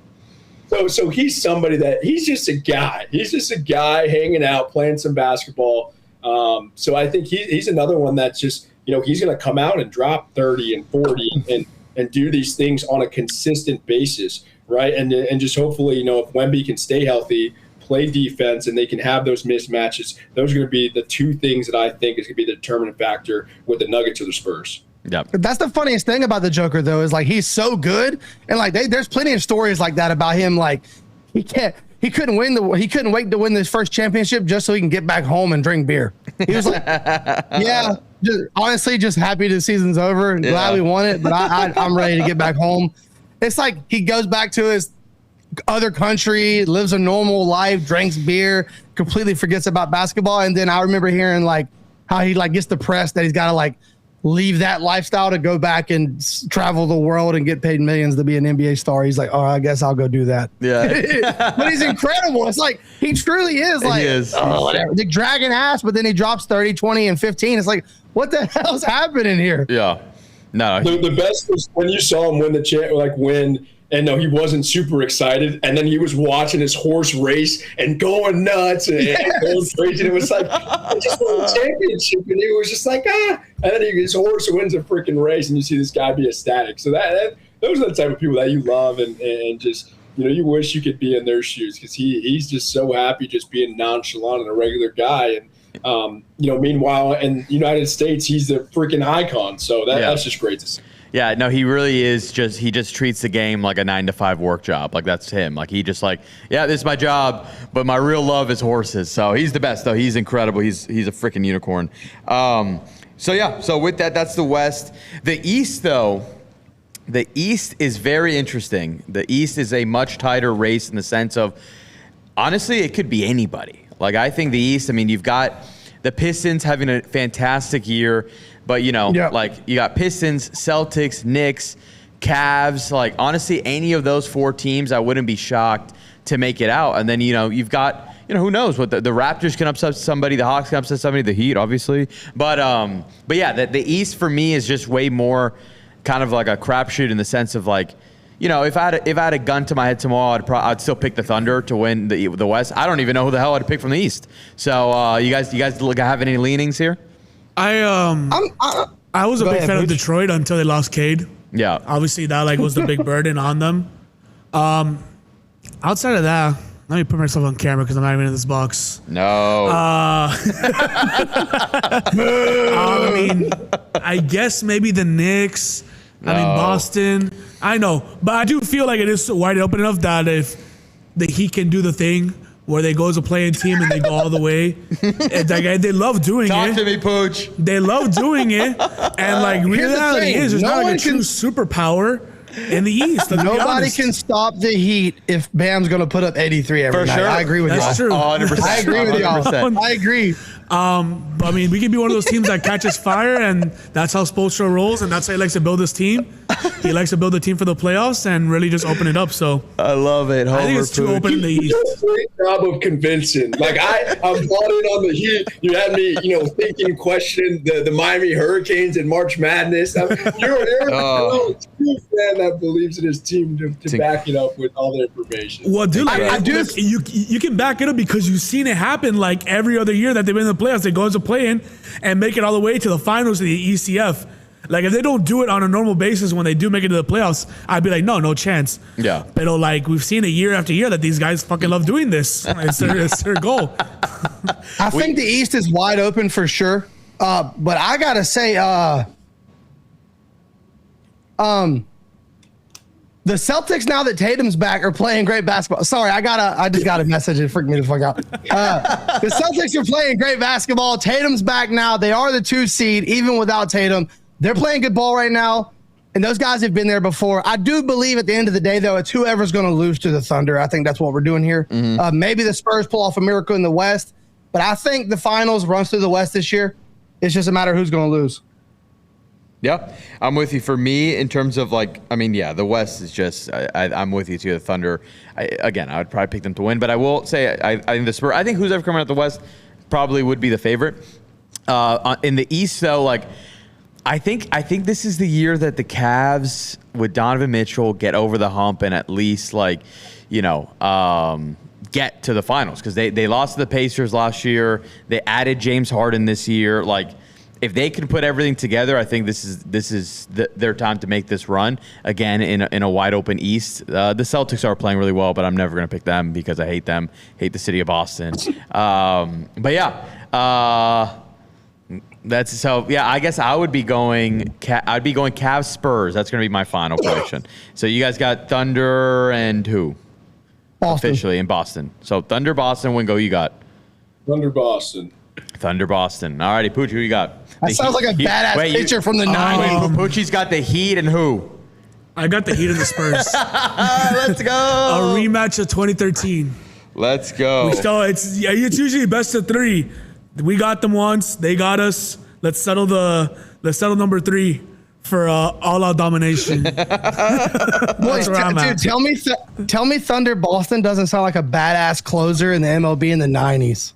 S2: So he's somebody that he's just a guy. He's just a guy hanging out, playing some basketball. So I think he's another one that's just, he's going to come out and drop 30 and 40 and do these things on a consistent basis, right? And just hopefully, if Wemby can stay healthy, play defense, and they can have those mismatches, those are going to be the two things that I think is going to be the determinant factor with the Nuggets or the Spurs.
S1: Yeah,
S3: that's the funniest thing about the Joker, though, is he's so good, and there's plenty of stories like that about him. He couldn't wait to win this first championship just so he can get back home and drink beer. He was honestly just happy the season's over and glad we won it, but I'm ready to get back home. It's like he goes back to his other country, lives a normal life, drinks beer, completely forgets about basketball, and then I remember hearing how he gets depressed that he's got to leave that lifestyle to go back and travel the world and get paid millions to be an NBA star. He's like, oh, I guess I'll go do that.
S1: Yeah.
S3: But he's incredible. It's he truly is
S1: he is.
S3: The dragon ass, but then he drops 30, 20, and 15. It's what the hell's happening here?
S1: Yeah. No.
S2: The best was when you saw him win the win. And no, he wasn't super excited. And then he was watching his horse race and going nuts and going crazy. And it was I just won the championship. And he was just And then his horse wins a freaking race, and you see this guy be ecstatic. So those are the type of people that you love and just, you wish you could be in their shoes, because he's just so happy just being nonchalant and a regular guy. And, meanwhile, in the United States, he's the freaking icon. So that's just great to see.
S1: Yeah, no, he really is he just treats the game like a 9-to-5 work job. That's him. He just this is my job, but my real love is horses. So he's the best, though. He's incredible. He's a freaking unicorn. So with that, that's the West. The East, though, the East is very interesting. The East is a much tighter race in the sense of, honestly, it could be anybody. Like, I think the East, I mean, you've got the Pistons having a fantastic year, but, like, you got Pistons, Celtics, Knicks, Cavs. Like, honestly, any of those 4 teams, I wouldn't be shocked to make it out. And then, you've got, who knows what the Raptors can upset somebody, the Hawks can upset somebody, the Heat, obviously. But yeah, the East for me is just way more kind of like a crapshoot in the sense of, like, if I had a gun to my head tomorrow, I'd still pick the Thunder to win the West. I don't even know who the hell I'd pick from the East. So you guys have any leanings here?
S4: I was a big fan of Detroit until they lost Cade.
S1: Yeah,
S4: obviously that was the big burden on them. Outside of that, let me put myself on camera because I'm not even in this box.
S1: No.
S4: I mean, I guess maybe the Knicks. No. I mean, Boston. I know, but I do feel like it is wide open enough that if the Heat can do the thing where they go as a playing team and they go all the way, they love doing it.
S1: Talk to me, Pooch.
S4: They love doing it, and like reality is, there's not like a true superpower in the East.
S3: Nobody can stop the Heat if Bam's going to put up 83 every night. Sure. I agree with you.
S4: That's true.
S1: 100%.
S3: I agree with y'all. I agree.
S4: I mean, we can be one of those teams that catches fire, and that's how Spoelstra rolls, and that's how he likes to build his team. He likes to build a team for the playoffs and really just open it up. So
S1: I love it.
S4: I think it's too open in the East.
S5: You did a great job of convincing. Like I'm bought in on the Heat. You had me, thinking, questioning the Miami Hurricanes and March Madness. You're a true fan that believes in his team to back it up with all the information.
S4: Well, dude, you can back it up because you've seen it happen like every other year that they've been in the playoffs. They go as a play-in and make it all the way to the finals of the ECF. Like, if they don't do it on a normal basis when they do make it to the playoffs, I'd be like, no chance.
S1: Yeah.
S4: But like, we've seen it year after year that these guys fucking love doing this. It's their goal.
S3: I think the East is wide open for sure. But I gotta say, the Celtics, now that Tatum's back, are playing great basketball. Sorry, I just got a message and freaked me the fuck out. The Celtics are playing great basketball. Tatum's back now. They are the 2 seed, even without Tatum. They're playing good ball right now, and those guys have been there before. I do believe at the end of the day, though, it's whoever's going to lose to the Thunder. I think that's what we're doing here. Mm-hmm. Maybe the Spurs pull off a miracle in the West, but I think the finals runs through the West this year. It's just a matter of who's going to lose.
S1: Yeah, I'm with you. For me, in terms of the West is just, I'm with you too. The Thunder, I would probably pick them to win, but I will say, I think the Spurs, I think who's ever coming out the West probably would be the favorite. In the East, though, I think this is the year that the Cavs with Donovan Mitchell get over the hump and at least get to the finals, because they lost to the Pacers last year. They added James Harden this year. If they can put everything together, I think this is their time to make this run again in a wide open East. The Celtics are playing really well, but I'm never going to pick them because I hate them. Hate the city of Boston. But yeah, that's so. Yeah, I guess I would be going. I'd be going Cavs Spurs. That's going to be my final prediction. So you guys got Thunder and who?
S3: Boston.
S1: Officially in Boston. So Thunder Boston. Wingo, you got
S5: Thunder Boston.
S1: Thunder Boston. All righty, Pooch, who you got?
S3: That sounds like a badass picture from the 90s.
S1: Poochie's got the Heat and who?
S4: I got the Heat and the Spurs.
S1: Let's go.
S4: A rematch of 2013.
S1: Let's go.
S4: It's usually best of 3. We got them once. They got us. Let's settle number 3 for all-out domination.
S3: Boy, dude, tell me Thunder Boston doesn't sound like a badass closer in the MLB in the 90s.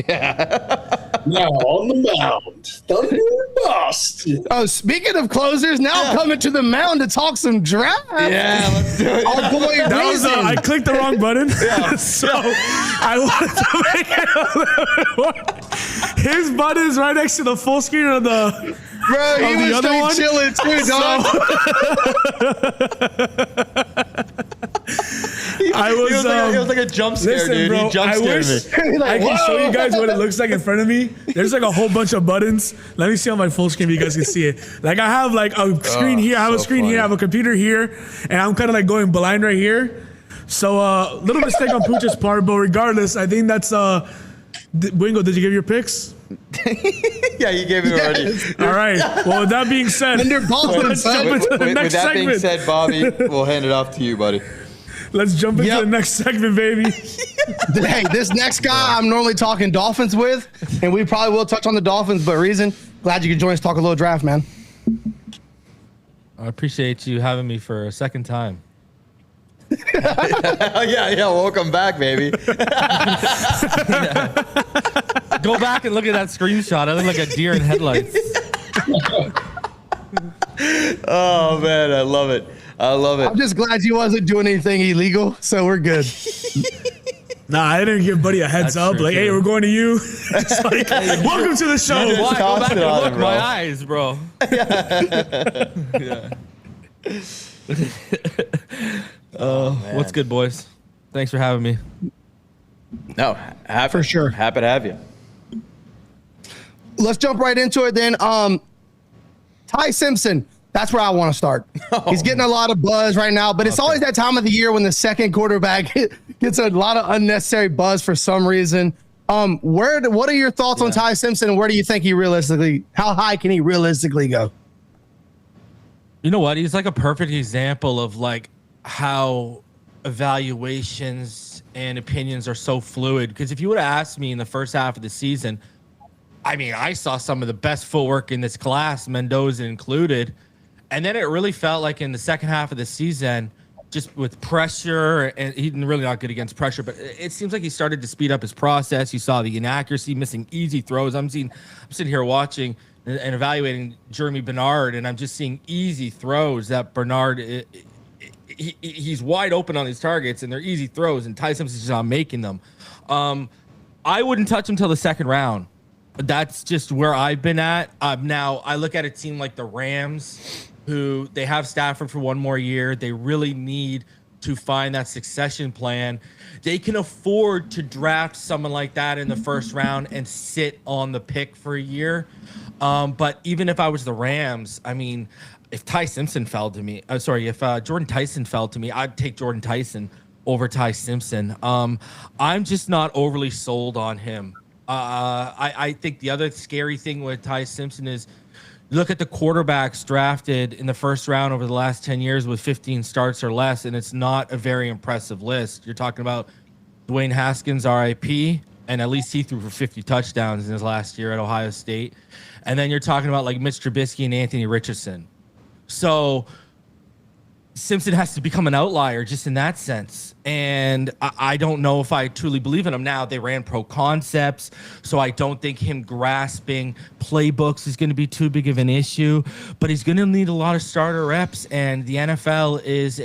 S5: Now on the mound, Thunder Boston.
S3: Oh, speaking of closers, now coming to the mound to talk some draft.
S1: Yeah, let's do it.
S3: Our boy
S4: I clicked the wrong button. Yeah. So I wanted to make it his button is right next to the full screen of the.
S3: Bro, he was straight chilling too, dog.
S1: It was like a jump scare,
S4: listen,
S1: dude.
S4: Bro,
S1: he jump scared me.
S4: I can show you guys what it looks like in front of me. There's a whole bunch of buttons. Let me see on my full screen so you guys can see it. I have a screen here. I have a screen here. I have a computer here. And I'm kind of going blind right here. So little mistake on Pooch's part. But regardless, I think that's Wingo, did you give your picks?
S1: Yeah, you gave it already.
S4: All right. Well, with that being said,
S3: Under Boston,
S4: let's jump into the
S1: With
S4: next
S1: that being
S4: segment.
S1: said, Bobby, we'll hand it off to you, buddy.
S4: Let's jump into
S3: Yep.
S4: the next segment, baby.
S3: Hey, this next guy I'm normally talking Dolphins with, and we probably will touch on the Dolphins, but Reason, glad you could join us talk a little draft, man.
S6: I appreciate you having me for a second time.
S1: Yeah, welcome back, baby.
S6: Go back and look at that screenshot. I look like a deer in headlights.
S1: Oh, man, I love it.
S3: I'm just glad you wasn't doing anything illegal, so we're good.
S4: Nah, I didn't give Buddy a heads
S6: That's
S4: up.
S6: true,
S4: Like, hey,
S6: too.
S4: we're going to you. It's like, welcome to the show.
S1: just
S6: Why? Go back
S1: tossed it
S6: and
S1: on
S6: look.
S1: him, bro.
S6: My eyes, bro. What's good, boys? Thanks for having me.
S1: No, happy,
S3: For sure.
S1: Happy to have you.
S3: Let's jump right into it then. Ty Simpson, that's where I want to start. He's getting a lot of buzz right now, but it's always that time of the year when the second quarterback gets a lot of unnecessary buzz for some reason. What are your thoughts on Ty Simpson, and where do you think how high can he realistically go?
S6: You know what? He's like a perfect example of like how evaluations and opinions are so fluid. Because if you would have asked me in the first half of the season, I mean, I saw some of the best footwork in this class, Mendoza included. And then it really felt like in the second half of the season, just with pressure, and he's really not good against pressure, but it seems like he started to speed up his process. You saw the inaccuracy, missing easy throws. I'm sitting here watching and evaluating Jeremy Bernard, and I'm just seeing easy throws that Bernard, he's wide open on his targets, and they're easy throws, and Ty Simpson's just not making them. I wouldn't touch him till the second round. That's just where I've been at. Now, I look at a team like the Rams, who they have Stafford for one more year. They really need to find that succession plan. They can afford to draft someone like that in the first round and sit on the pick for a year. But even if I was the Rams, I mean, if Jordan Tyson fell to me, I'd take Jordan Tyson over Ty Simpson. I'm just not overly sold on him. I think the other scary thing with Ty Simpson is look at the quarterbacks drafted in the first round over the last 10 years with 15 starts or less, and it's not a very impressive list. You're talking about Dwayne Haskins, RIP, and at least he threw for 50 touchdowns in his last year at Ohio State. And then you're talking about like Mitch Trubisky and Anthony Richardson. So Simpson has to become an outlier just in that sense. And I don't know if I truly believe in him now. They ran pro concepts, so I don't think him grasping playbooks is going to be too big of an issue. But he's going to need a lot of starter reps, and the NFL is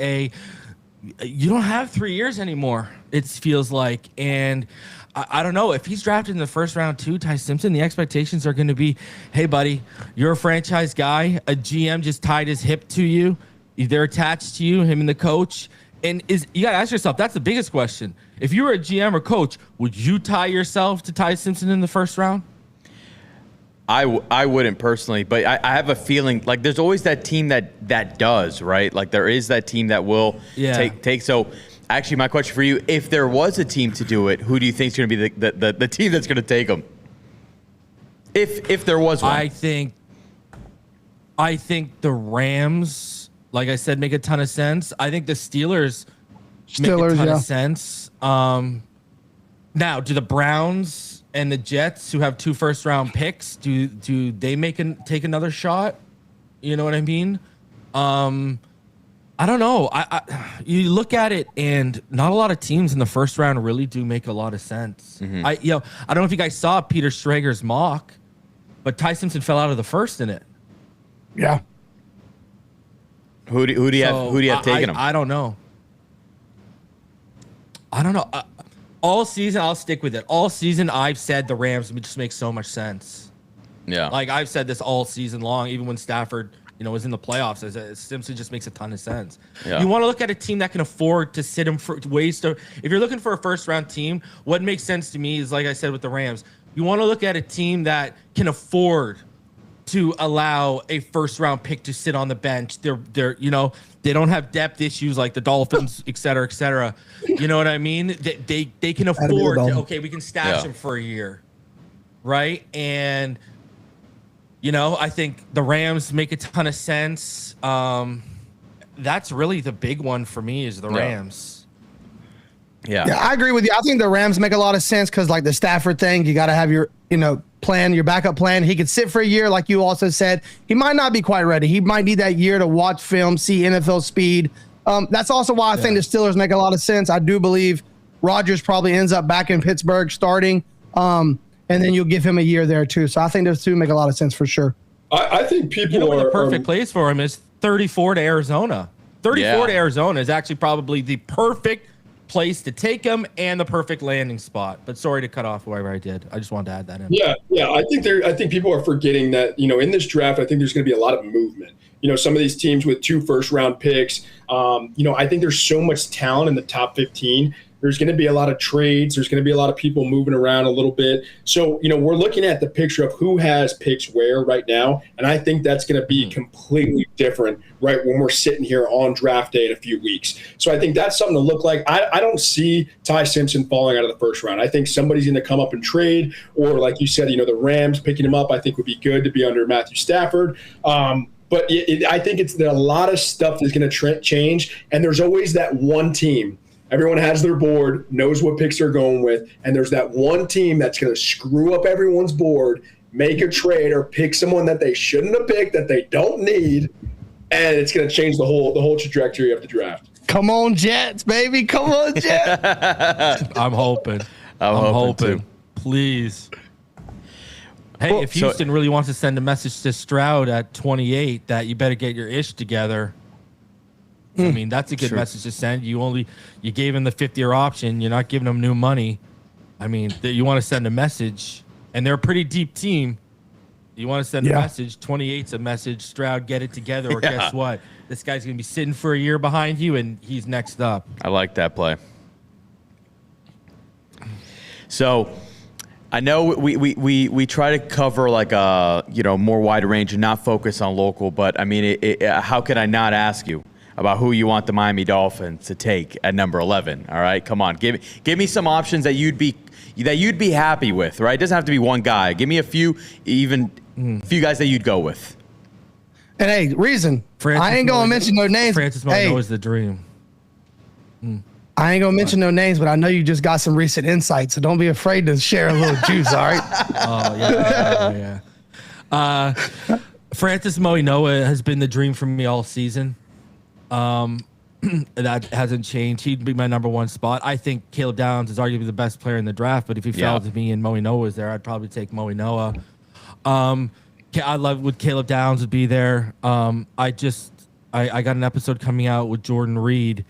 S6: you don't have 3 years anymore, it feels like. And I don't know. If he's drafted in the first round too, Ty Simpson, the expectations are going to be, hey, buddy, you're a franchise guy. A GM just tied his hip to you. They're attached to you, him and the coach. And you got to ask yourself, that's the biggest question. If you were a GM or coach, would you tie yourself to Ty Simpson in the first round?
S1: I wouldn't personally, but I have a feeling like there's always that team that does, right? Like there is that team that will take. So actually, my question for you, if there was a team to do it, who do you think is going to be the team that's going to take them? If there was one.
S6: I think the Rams, like I said, make a ton of sense. I think the Steelers make a ton of sense. Now, do the Browns and the Jets, who have 2 first-round picks, do they take another shot? You know what I mean? I don't know. You look at it, and not a lot of teams in the first round really do make a lot of sense. Mm-hmm. I don't know if you guys saw Peter Schrager's mock, but Ty Simpson fell out of the first in it.
S3: Yeah.
S1: Who do you have taking him?
S6: I don't know. All season, I'll stick with it. All season, I've said the Rams just make so much sense.
S1: Yeah.
S6: Like I've said this all season long, even when Stafford, was in the playoffs. Simpson just makes a ton of sense. Yeah. You want to look at a team that can afford to sit him for ways to. If you're looking for a first round team, what makes sense to me is, like I said with the Rams, you want to look at a team that can afford to allow a first round pick to sit on the bench. They're they don't have depth issues like the Dolphins, et cetera, et cetera. You know what I mean? They can afford to, okay, we can stash them for a year. right? And I think the Rams make a ton of sense. That's really the big one for me is the Rams.
S1: Yeah.
S3: Yeah, I agree with you. I think the Rams make a lot of sense because, like the Stafford thing, you got to have your, plan, your backup plan. He could sit for a year, like you also said. He might not be quite ready. He might need that year to watch film, see NFL speed. That's also why I think the Steelers make a lot of sense. I do believe Rodgers probably ends up back in Pittsburgh starting, and then you'll give him a year there too. So I think those two make a lot of sense for sure.
S5: I think people
S6: the perfect place for him is 34 to Arizona. 34 to Arizona is actually probably the perfect place to take him and the perfect landing spot. But sorry to cut off whoever I did. I just wanted to add that in.
S5: Yeah. I think people are forgetting that, in this draft, I think there's going to be a lot of movement. Some of these teams with 2 first-round picks, I think there's so much talent in the top 15. There's going to be a lot of trades. There's going to be a lot of people moving around a little bit. So, we're looking at the picture of who has picks where right now, and I think that's going to be completely different right when we're sitting here on draft day in a few weeks. So I think that's something to look like. I don't see Ty Simpson falling out of the first round. I think somebody's going to come up and trade, or like you said, the Rams picking him up I think would be good to be under Matthew Stafford. But I think there a lot of stuff that's going to change, and there's always that one team. Everyone has their board, knows what picks they're going with, and there's that one team that's going to screw up everyone's board, make a trade, or pick someone that they shouldn't have picked that they don't need, and it's going to change the whole trajectory of the draft.
S3: Come on, Jets, baby. Come on, Jets.
S6: I'm hoping. I'm hoping. Too. Please. Hey, if Houston really wants to send a message to Stroud at 28 that you better get your ish together, I mean, that's a good message to send. You gave him the 50-year option. You're not giving him new money. I mean, you want to send a message, and they're a pretty deep team. You want to send a message. 28's a message. Stroud, get it together, or guess what? This guy's going to be sitting for a year behind you, and he's next up.
S1: I like that play. So I know we try to cover like a more wide range and not focus on local, but I mean, how could I not ask you about who you want the Miami Dolphins to take at number 11? All right, come on, give me some options that you'd be happy with. Right, it doesn't have to be one guy. Give me a few guys that you'd go with.
S3: And hey, reason I ain't gonna mention no names.
S6: Francis Mono is the dream.
S3: I ain't gonna mention no names, but I know you just got some recent insights, so don't be afraid to share a little juice. All right.
S6: Oh yeah. Francis Moinoa has been the dream for me all season. That hasn't changed. He'd be my number 1 spot. I think Caleb Downs is arguably the best player in the draft, but if he fell to me and Moinoa was there, I'd probably take Moinoa. I love would Caleb Downs would be there. I got an episode coming out with Jordan Reed,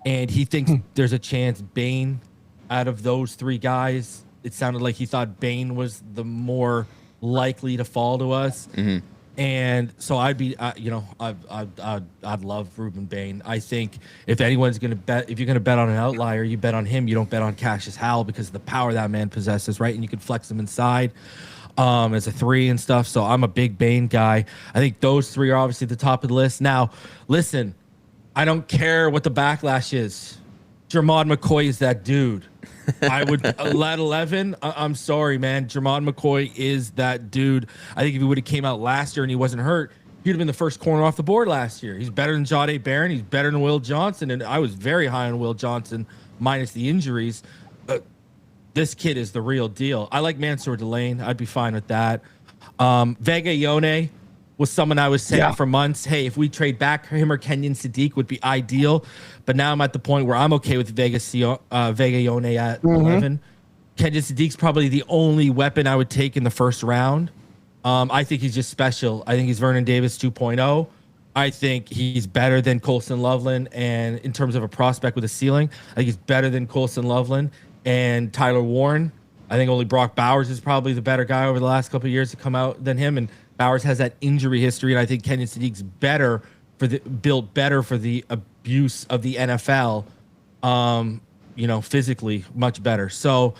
S6: and he thinks there's a chance Bain out of those 3 guys. It sounded like he thought Bain was the more likely to fall to us. Mm-hmm. And so I'd love Ruben Bain. I think if anyone's going to bet, if you're going to bet on an outlier, you bet on him. You don't bet on Cassius Howell because of the power that man possesses, right? And you can flex him inside as a 3 and stuff. So I'm a big Bain guy. I think those 3 are obviously at the top of the list. Now, listen, I don't care what the backlash is. Jermod McCoy is that dude. I would at 11. I'm sorry, man. Jermod McCoy is that dude. I think if he would have came out last year and he wasn't hurt, he'd have been the first corner off the board last year. He's better than Jahdae Barron. He's better than Will Johnson, and I was very high on Will Johnson minus the injuries. This kid is the real deal. I like Mansour Delane. I'd be fine with that. Vega Ione was someone I was saying for months, hey, if we trade back him or Kenyon Sadiq would be ideal. But now I'm at the point where I'm okay with Vega Ione at 11. Kenyon Sadiq's probably the only weapon I would take in the first round. I think he's just special. I think he's Vernon Davis 2.0. I think he's better than Colson Loveland, and in terms of a prospect with a ceiling, I think he's better than Colson Loveland and Tyler Warren. I think only Brock Bowers is probably the better guy over the last couple of years to come out than him, and Bowers has that injury history, and I think Kenyon Sadiq's built better for the abuse of the NFL, physically much better. So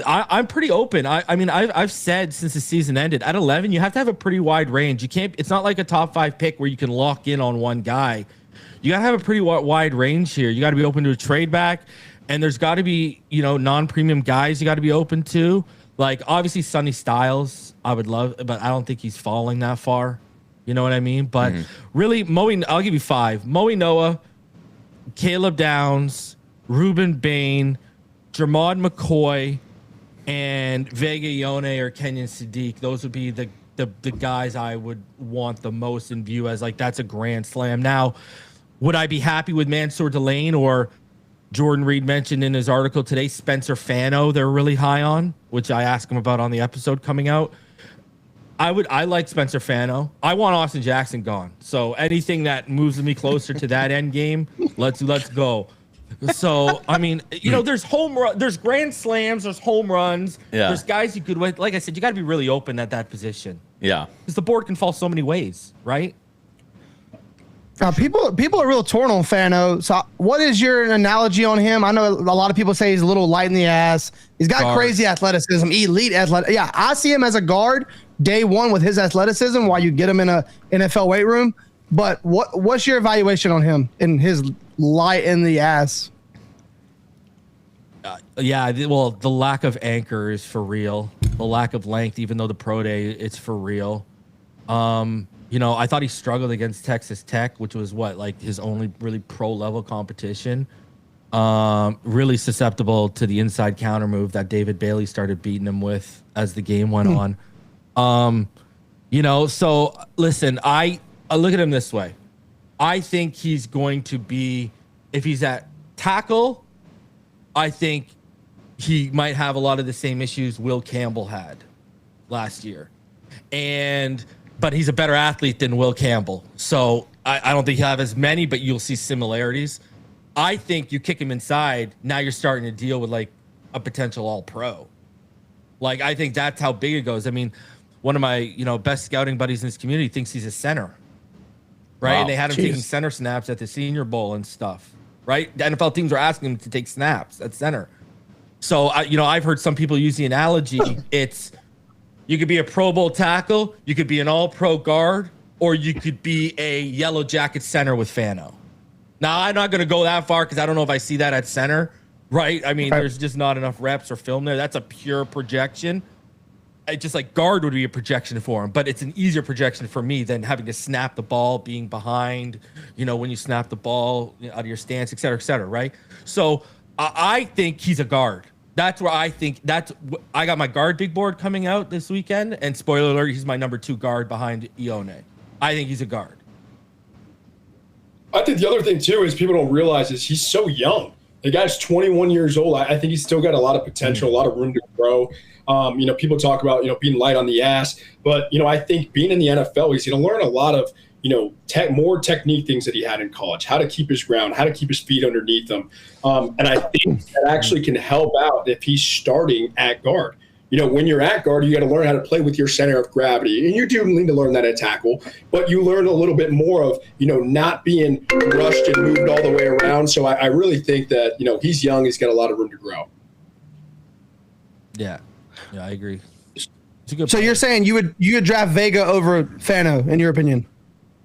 S6: I'm pretty open. I mean, I've said since the season ended, at 11, you have to have a pretty wide range. You can't. It's not like a top 5 pick where you can lock in on one guy. You got to have a pretty wide range here. You got to be open to a trade back, and there's got to be non-premium guys you got to be open to. Like, obviously, Sonny Styles, I would love, but I don't think he's falling that far. You know what I mean? But really, I'll give you 5. Moe Noah, Caleb Downs, Ruben Bain, Jermod McCoy, and Vega Ione or Kenyon Sadiq. Those would be the guys I would want the most in view as, like, that's a grand slam. Now, would I be happy with Mansour Delane or Jordan Reed mentioned in his article today, Spencer Fano, they're really high on, which I asked him about on the episode coming out. I like Spencer Fano. I want Austin Jackson gone. So anything that moves me closer to that end game, let's go. So, I mean, you know, there's there's grand slams, there's home runs, there's guys you could, like I said, you got to be really open at that position.
S1: Yeah.
S6: Because the board can fall so many ways, right?
S3: People are real torn on Fano. So what is your analogy on him? I know a lot of people say he's a little light in the ass. He's got crazy athleticism, elite athletic. Yeah, I see him as a guard day one with his athleticism while you get him in a NFL weight room. But what's your evaluation on him in his light in the ass?
S6: Well, the lack of anchor is for real. The lack of length, even though the pro day, it's for real. You know, I thought he struggled against Texas Tech, which was his only really pro level competition. Really susceptible to the inside counter move that David Bailey started beating him with as the game went on. You know, so listen, I look at him this way. I think he's going to be, if he's at tackle, I think he might have a lot of the same issues Will Campbell had last year. But he's a better athlete than Will Campbell. So I don't think he'll have as many, but you'll see similarities. I think you kick him inside, now you're starting to deal with like a potential all-pro. Like, I think that's how big it goes. I mean, one of my, best scouting buddies in this community thinks he's a center, right?
S1: Wow.
S6: And they had him taking center snaps at the Senior Bowl and stuff, right? The NFL teams are asking him to take snaps at center. So, I've heard some people use the analogy, it's, you could be a Pro Bowl tackle, you could be an all-pro guard, or you could be a yellow jacket center with Fano. Now, I'm not going to go that far because I don't know if I see that at center, right? I mean, there's just not enough reps or film there. That's a pure projection. It's just like guard would be a projection for him, but it's an easier projection for me than having to snap the ball, being behind, when you snap the ball out of your stance, et cetera, right? So I think he's a guard. That's where I think I got my guard big board coming out this weekend, and spoiler alert, he's my number 2 guard behind Ione. I think he's a guard.
S2: I think the other thing too is people don't realize is he's so young. The guy's 21 years old. I think he's still got a lot of potential, a lot of room to grow. People talk about, being light on the ass, but, I think being in the NFL, he's going to learn a lot of, more technique things that he had in college, how to keep his ground, how to keep his feet underneath him. And I think that actually can help out if he's starting at guard. When you're at guard, you got to learn how to play with your center of gravity. And you do need to learn that at tackle, but you learn a little bit more of, not being rushed and moved all the way around. So I really think that, he's young. He's got a lot of room to grow.
S6: Yeah, I agree.
S3: So you're saying you would draft Vega over Fano, in your opinion?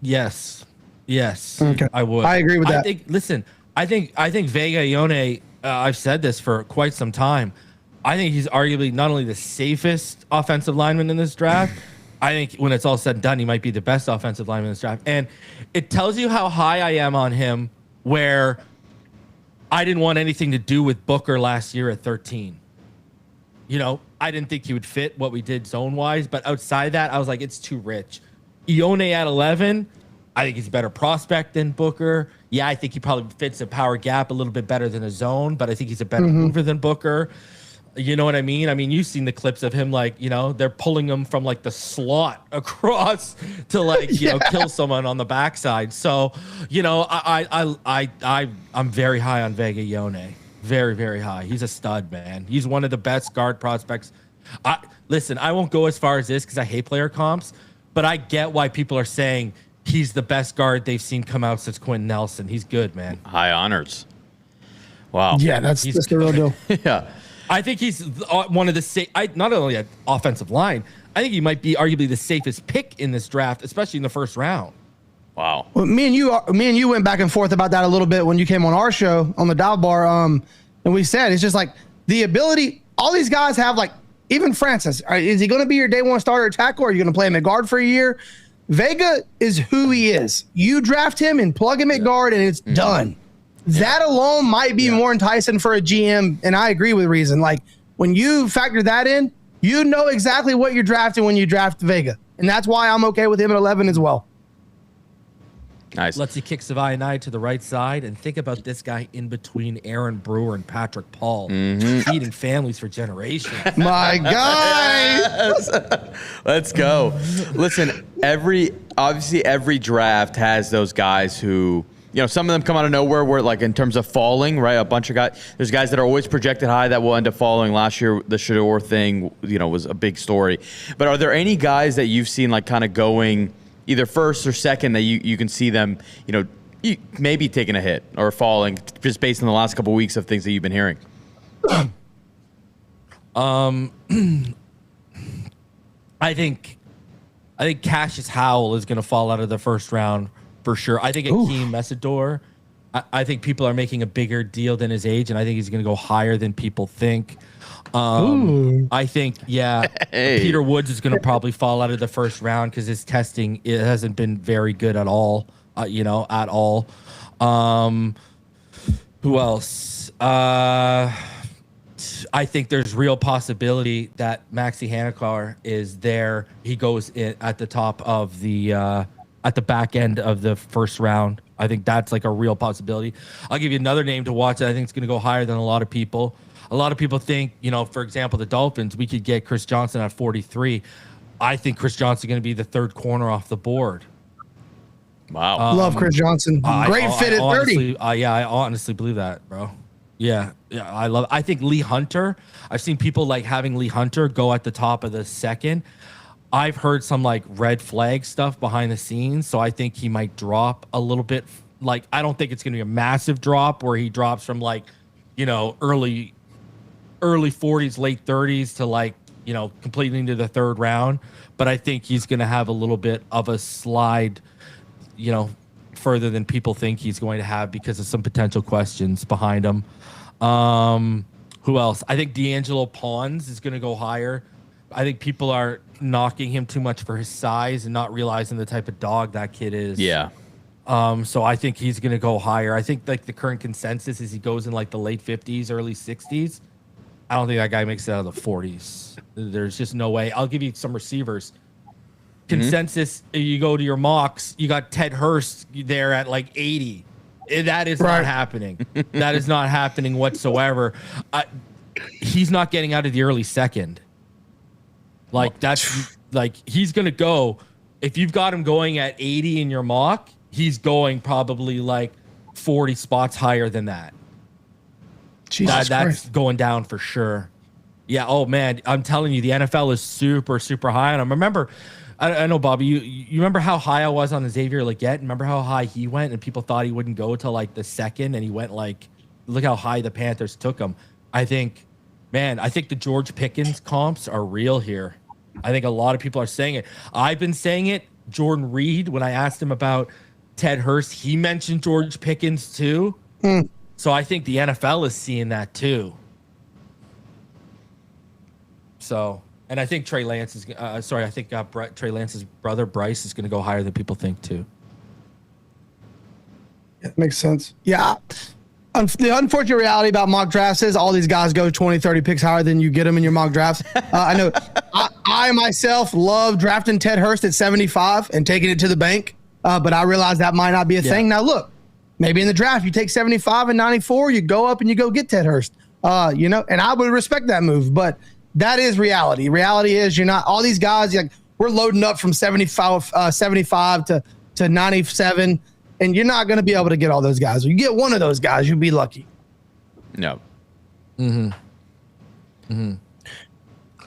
S6: Yes.
S3: Okay.
S6: I would.
S3: I agree with that.
S6: I think Vega Ione, I've said this for quite some time. I think he's arguably not only the safest offensive lineman in this draft, I think when it's all said and done, he might be the best offensive lineman in this draft. And it tells you how high I am on him, where I didn't want anything to do with Booker last year at 13. I didn't think he would fit what we did zone-wise, but outside that, I was like, it's too rich. Ione at 11, I think he's a better prospect than Booker. Yeah, I think he probably fits a power gap a little bit better than a zone, but I think he's a better mover than Booker. You know what I mean? I mean, you've seen the clips of him, they're pulling him from the slot across to kill someone on the backside. So, I'm very high on Vega Ione. Very, very high. He's a stud, man. He's one of the best guard prospects. Listen, I won't go as far as this because I hate player comps, but I get why people are saying he's the best guard they've seen come out since Quentin Nelson. He's good, man.
S1: High honors. Wow.
S3: Yeah, that's the real deal.
S1: Yeah.
S6: I think he's one of the not only at offensive line, I think he might be arguably the safest pick in this draft, especially in the first round.
S1: Wow.
S3: Well, me and you went back and forth about that a little bit when you came on our show on the Dive Bar. And we said it's just like the ability. All these guys have even Francis, is he going to be your day one starter tackle? Or are you going to play him at guard for a year? Vega is who he is. You draft him and plug him at guard, and it's done. That alone might be more enticing for a GM, and I agree with Reason. Like, when you factor that in, you know exactly what you're drafting when you draft Vega, and that's why I'm okay with him at 11 as well.
S6: Nice. Let's see, kick Savai and I to the right side, and think about this guy in between Aaron Brewer and Patrick Paul, feeding families for generations.
S3: My guy.
S1: Yes. Let's go. Listen, every draft has those guys who, some of them come out of nowhere where, like, in terms of falling, right? A bunch of guys, there's guys that are always projected high that will end up falling. Last year, the Shador thing, was a big story. But are there any guys that you've seen, like, kind of going either first or second that you can see them, maybe taking a hit or falling just based on the last couple of weeks of things that you've been hearing?
S6: I think Cassius Howell is going to fall out of the first round for sure. I think Akeem Messidor, I think people are making a bigger deal than his age, and I think he's going to go higher than people think. I think, Peter Woods is going to probably fall out of the first round because his testing, it hasn't been very good at all, at all. Who else? I think there's real possibility that Maxi Hanakar is there. He goes in at the top of the, at the back end of the first round. I think that's like a real possibility. I'll give you another name to watch that I think is going to go higher than a lot of people. A lot of people think, for example, the Dolphins, we could get Chris Johnson at 43. I think Chris Johnson is going to be the third corner off the board.
S1: Wow.
S3: Love Chris Johnson. Great fit at 30.
S6: I honestly believe that, bro. Yeah, I think Lee Hunter. I've seen people like having Lee Hunter go at the top of the second. I've heard some like red flag stuff behind the scenes, so I think he might drop a little bit. Like, I don't think it's going to be a massive drop where he drops from like, early 40s, late 30s to like, completely into the third round. But I think he's going to have a little bit of a slide, further than people think he's going to have because of some potential questions behind him. Who else? I think D'Angelo Pons is going to go higher. I think people are knocking him too much for his size and not realizing the type of dog that kid is.
S1: Yeah.
S6: So I think he's going to go higher. I think like the current consensus is he goes in like the late 50s, early 60s. I don't think that guy makes it out of the 40s. There's just no way. I'll give you some receivers. Consensus, you go to your mocks, you got Ted Hurst there at like 80. That is not happening. That is not happening whatsoever. He's not getting out of the early second. Like, that's like, he's going to go, if you've got him going at 80 in your mock, he's going probably like 40 spots higher than that. That's going down for sure. Yeah. Oh man, I'm telling you, the NFL is super, super high on him. Remember, I know, Bobby, you remember how high I was on Xavier Legette? Remember how high he went and people thought he wouldn't go till like the second, and he went like, look how high the Panthers took him. I think the George Pickens comps are real here. I think a lot of people are saying it. I've been saying it. Jordan Reed, when I asked him about Ted Hurst, he mentioned George Pickens too. So I think the NFL is seeing that too. So, and I think Trey Lance is, Trey Lance's brother Bryce is going to go higher than people think too.
S3: It makes sense. Yeah. The unfortunate reality about mock drafts is all these guys go 20, 30 picks higher than you get them in your mock drafts. I know I myself love drafting Ted Hurst at 75 and taking it to the bank, but I realize that might not be a thing. Now, look, maybe in the draft you take 75 and 94, you go up and you go get Ted Hurst, and I would respect that move, but that is reality. Reality is you're not – all these guys, like, we're loading up from 75 to 97, and you're not going to be able to get all those guys. You get one of those guys, you'll be lucky.
S1: No.
S3: I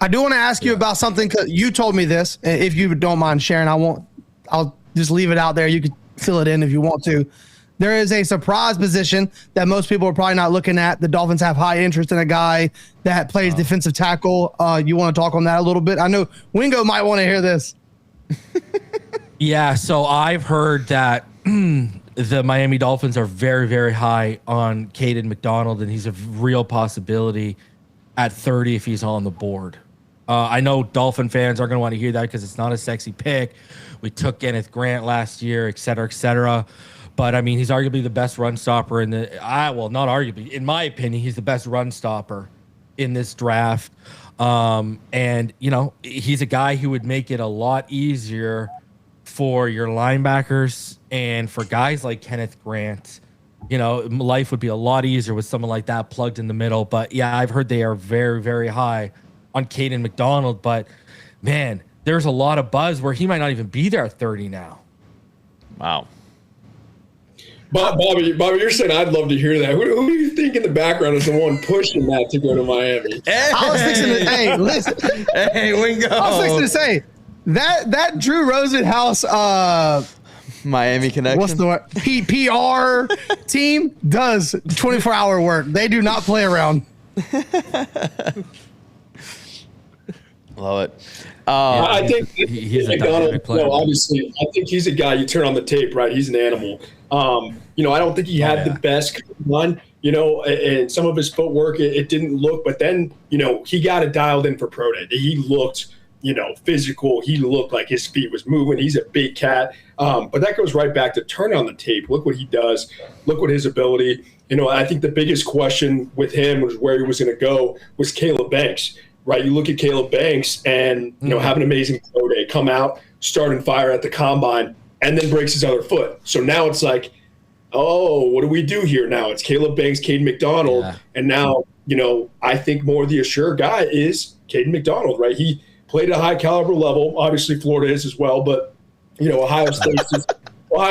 S3: do want to ask you about something, because you told me this. If you don't mind sharing, I'll just leave it out there. You can fill it in if you want to. There is a surprise position that most people are probably not looking at. The Dolphins have high interest in a guy that plays defensive tackle. You want to talk on that a little bit? I know Wingo might want to hear this.
S6: Yeah, so I've heard that the Miami Dolphins are very, very high on Caden McDonald, and he's a real possibility at 30 if he's on the board. I know Dolphin fans are going to want to hear that because it's not a sexy pick. We took Kenneth Grant last year, et cetera, et cetera. But I mean, he's arguably the best run stopper in the. Well, not arguably. In my opinion, he's the best run stopper in this draft. And you know, he's a guy who would make it a lot easier for your linebackers and for guys like Kenneth Grant. You know, life would be a lot easier with someone like that plugged in the middle. But yeah, I've heard they are very, very high on Caden McDonald. But man, there's a lot of buzz where he might not even be there at 30 now.
S1: Wow.
S5: Bobby, you're saying I'd love to hear that. Who do you think in the background is the one pushing that to go to Miami?
S3: I was fixing to, hey, listen.
S1: Hey, Wingo.
S3: I was fixing to say that Drew Rosenhaus,
S1: Miami connection.
S3: what's the word? PR team does 24-hour work. They do not play around.
S1: Love it.
S5: I think
S6: he's a
S5: McDonald,
S6: dynamic player.
S5: obviously, I think he's a guy you turn on the tape, right? He's an animal. You know, I don't think he had the best run, you know, and some of his footwork, it didn't look, but then, you know, he got it dialed in for pro day. He looked, you know, physical. He looked like his feet was moving. He's a big cat. But that goes right back to turning on the tape. Look what he does. Look what his ability. You know, I think the biggest question with him was where he was going to go was Caleb Banks, right? You look at Caleb Banks and, you know, have an amazing pro day, come out, start and fire at the combine, and then breaks his other foot. So now it's like, oh, what do we do here now? It's Caleb Banks, Caden McDonald. Yeah. And now, you know, I think more of the assured guy is Caden McDonald, right? He played at a high caliber level. Obviously, Florida is as well. But, you know, Ohio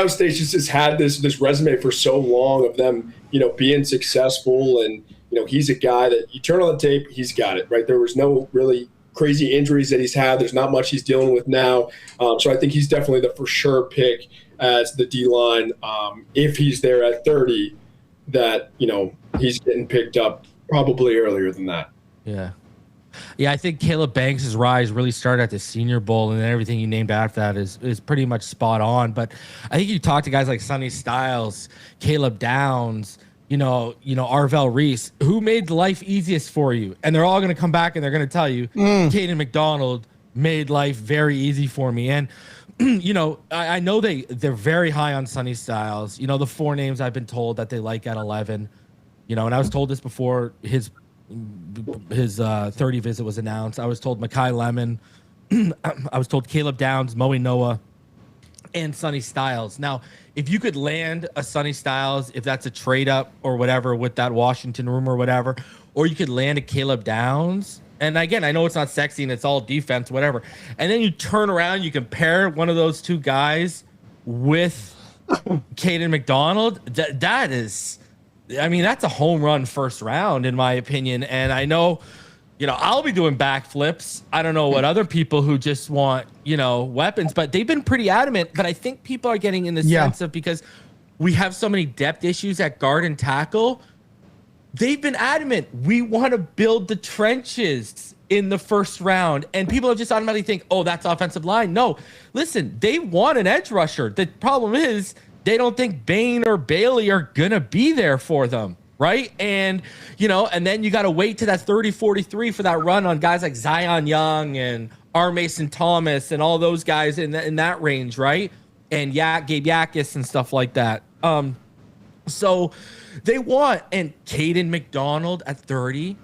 S5: State just had this resume for so long of them, you know, being successful. And, you know, he's a guy that you turn on the tape, he's got it, right? There was no really crazy injuries that he's had. There's not much he's dealing with now. So I think he's definitely the for sure pick as the D-line. If he's there at 30, that, you know, he's getting picked up probably earlier than that.
S6: Yeah. Yeah, I think Caleb Banks' rise really started at the Senior Bowl, and then everything you named after that is pretty much spot on. But I think you talk to guys like Sonny Styles, Caleb Downs, you know, Arvell Reese, who made life easiest for you, and they're all going to come back and they're going to tell you, Caden McDonald made life very easy for me. And you know, I know they're very high on Sonny Styles. You know, the four names I've been told that they like at 11. You know, and I was told this before his 30 visit was announced. I was told Makai Lemon. I was told Caleb Downs, Moe Noah, and Sonny Styles. Now, if you could land a Sonny Styles, if that's a trade up or whatever with that Washington room or whatever, or you could land a Caleb Downs. And again, I know it's not sexy and it's all defense, whatever. And then you turn around, you compare one of those two guys with Caden McDonald. That is, I mean, that's a home run first round, in my opinion. And I know, you know, I'll be doing backflips. I don't know what other people who just want, you know, weapons, but they've been pretty adamant. But I think people are getting in the sense of, because we have so many depth issues at guard and tackle, they've been adamant. We want to build the trenches in the first round. And people have just automatically think, oh, that's offensive line. No, listen, they want an edge rusher. The problem is they don't think Bain or Bailey are going to be there for them, right? And, you know, and then you got to wait to that 30-43 for that run on guys like Zion Young and R. Mason Thomas and all those guys in that range, right? And Gabe Yakis and stuff like that. So they want, and Caden McDonald at 30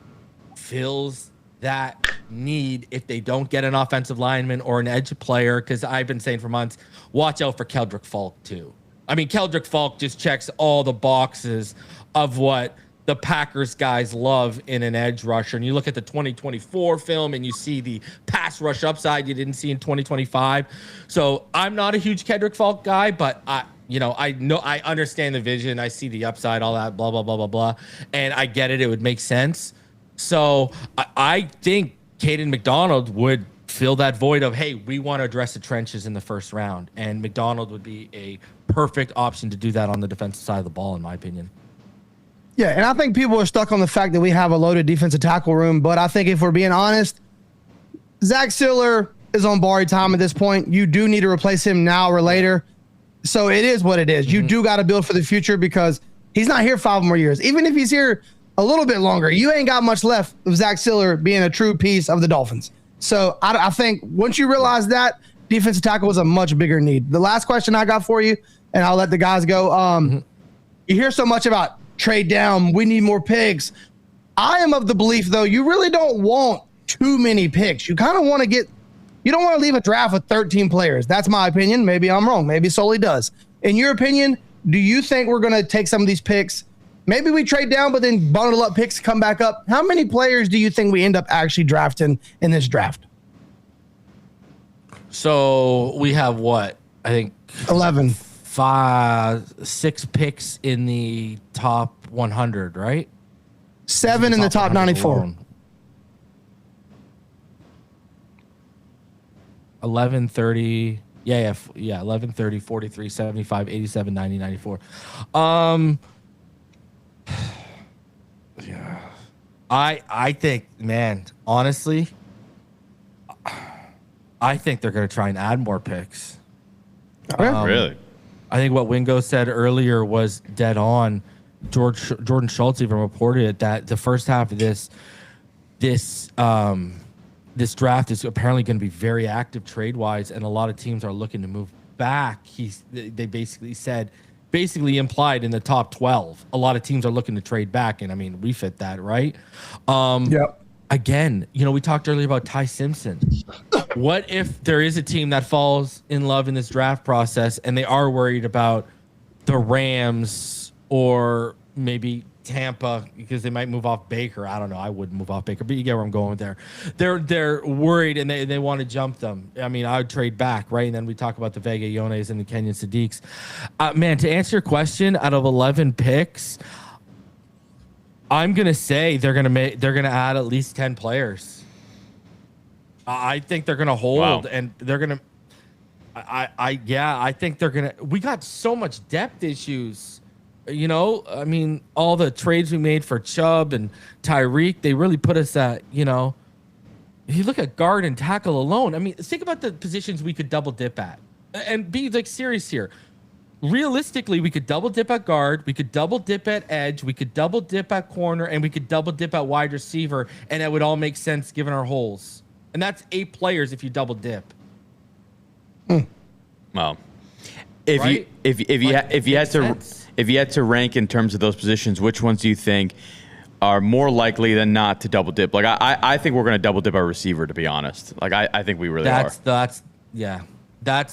S6: fills that need if they don't get an offensive lineman or an edge player, because I've been saying for months, watch out for Keldrick Falk too. I mean, Keldrick Falk just checks all the boxes of what the Packers guys love in an edge rusher. And you look at the 2024 film and you see the pass rush upside you didn't see in 2025. So I'm not a huge Keldrick Falk guy, but I understand the vision. I see the upside, all that, blah, blah, blah, blah, blah. And I get it. It would make sense. So I think Caden McDonald would fill that void of, hey, we want to address the trenches in the first round. And McDonald would be a perfect option to do that on the defensive side of the ball, in my opinion.
S3: Yeah, and I think people are stuck on the fact that we have a loaded defensive tackle room. But I think if we're being honest, Zach Siller is on borrowed time at this point. You do need to replace him now or later. So it is what it is. Mm-hmm. You do got to build for the future, because he's not here 5 more years. Even if he's here a little bit longer, you ain't got much left of Zach Siller being a true piece of the Dolphins. So I think once you realize that, defensive tackle was a much bigger need. The last question I got for you, and I'll let the guys go. You hear so much about trade down. We need more picks. I am of the belief, though, you really don't want too many picks. You kind of want to you don't want to leave a draft with 13 players. That's my opinion. Maybe I'm wrong. Maybe Sully does. In your opinion, do you think we're going to take some of these picks? Maybe we trade down, but then bundle up picks, come back up. How many players do you think we end up actually drafting in this draft?
S6: So we have what? I think
S3: 11.
S6: 6 picks in the top 100, right?
S3: 7 in the top 94.
S6: Alone. 11, 30. Yeah, 11, 30, 43, 75, 87, 90, 94. Yeah. I think, man, honestly, I think they're going to try and add more picks.
S1: Really?
S6: I think what Wingo said earlier was dead on. Jordan Schultz even reported it that the first half of this draft is apparently going to be very active trade wise, and a lot of teams are looking to move back. They basically implied in the top 12, a lot of teams are looking to trade back, and I mean we fit that, right?
S3: Yep.
S6: Again, we talked earlier about Ty Simpson. What if there is a team that falls in love in this draft process and they are worried about the Rams or maybe Tampa because they might move off Baker? I don't know. I wouldn't move off Baker, but you get where I'm going with there. They're worried and they want to jump them. I mean, I would trade back, right? And then we talk about the Vega Yones and the Kenyon Sadiqs. Man, to answer your question, out of 11 picks, I'm gonna say they're gonna add at least 10 players. I think they're gonna hold, and they're gonna. I think they're gonna. We got so much depth issues. I mean, all the trades we made for Chubb and Tyreek, they really put us at. If you look at guard and tackle alone, I mean, think about the positions we could double dip at, and be serious here. Realistically, we could double dip at guard, we could double dip at edge, we could double dip at corner, and we could double dip at wide receiver, and it would all make sense given our holes. And that's 8 players if you double dip.
S1: Well, if you had to rank in terms of those positions, which ones do you think are more likely than not to double dip? Like I think we're going to double dip our receiver, to be honest. Like I think we really are.
S6: That's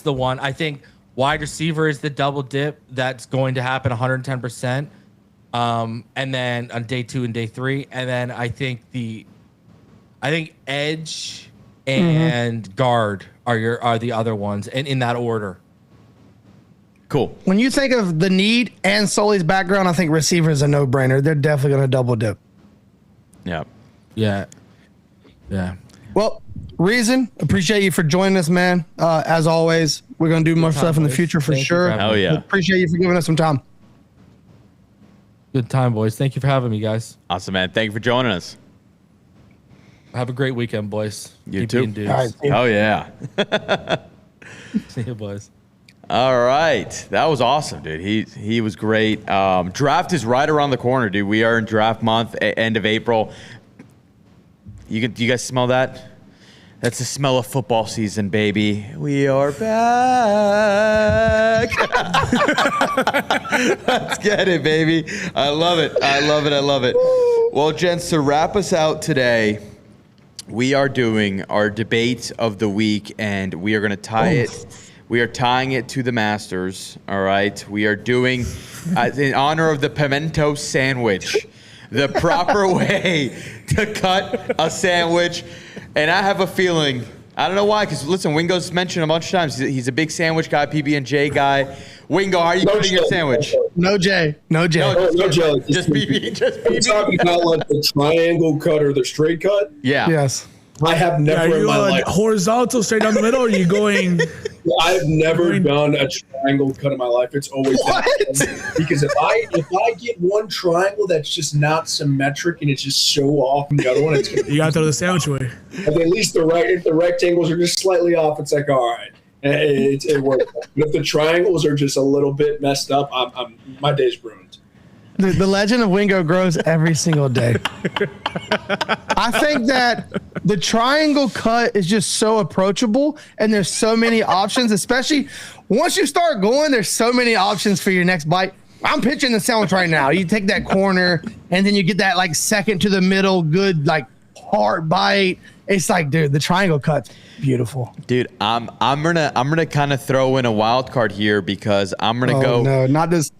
S6: the one. I think wide receiver is the double dip. That's going to happen 110%. And then on day 2 and day 3. And then I think edge and guard are the other ones, and in that order.
S1: Cool.
S3: When you think of the need and Sully's background, I think receiver is a no-brainer. They're definitely going to double dip.
S1: Yeah.
S6: Yeah.
S3: Well, Reason, appreciate you for joining us, man. As always, we're going to do more stuff in the future for sure.
S1: Oh, yeah.
S3: Appreciate you for giving us some time.
S6: Good time, boys. Thank you for having me, guys.
S1: Awesome, man. Thank you for joining us.
S6: Have a great weekend, boys.
S1: You too.
S6: All
S3: right,
S1: oh, yeah.
S6: See you, boys.
S1: All right. That was awesome, dude. He was great. Draft is right around the corner, dude. We are in draft month, end of April. Do you guys smell that? That's the smell of football season, baby. We are back. Let's get it, baby. I love it. Well, gents, to wrap us out today, we are doing our debate of the week, and we are going to tie it. We are tying it to the Masters, all right? We are doing, in honor of the pimento sandwich, the proper way to cut a sandwich. And I have a feeling, I don't know why, because listen, Wingo's mentioned a bunch of times, he's a big sandwich guy, PB&J guy. Wingo, how are you cutting your sandwich?
S3: No J.
S5: No jelly.
S1: Just PB.
S5: I'm talking about like the triangle cut or the straight cut.
S1: Yeah.
S3: Yes.
S5: I have never in my life.
S4: Horizontal straight down the middle, or are you going?
S5: I've never done a triangle cut in my life. It's always because if I get one triangle that's just not symmetric and it's just so off from the other one, it's gonna
S4: You got to throw the sandwich away.
S5: But at least if the rectangles are just slightly off, it's like all right, it works. But if the triangles are just a little bit messed up, my day's ruined.
S3: The legend of Wingo grows every single day. I think that the triangle cut is just so approachable, and there's so many options, especially once you start going, there's so many options for your next bite. I'm pitching the sandwich right now. You take that corner, and then you get that like second to the middle, good like hard bite. It's like, dude, the triangle cut's beautiful.
S1: Dude, I'm gonna kind of throw in a wild card here because I'm gonna go.
S3: No, not those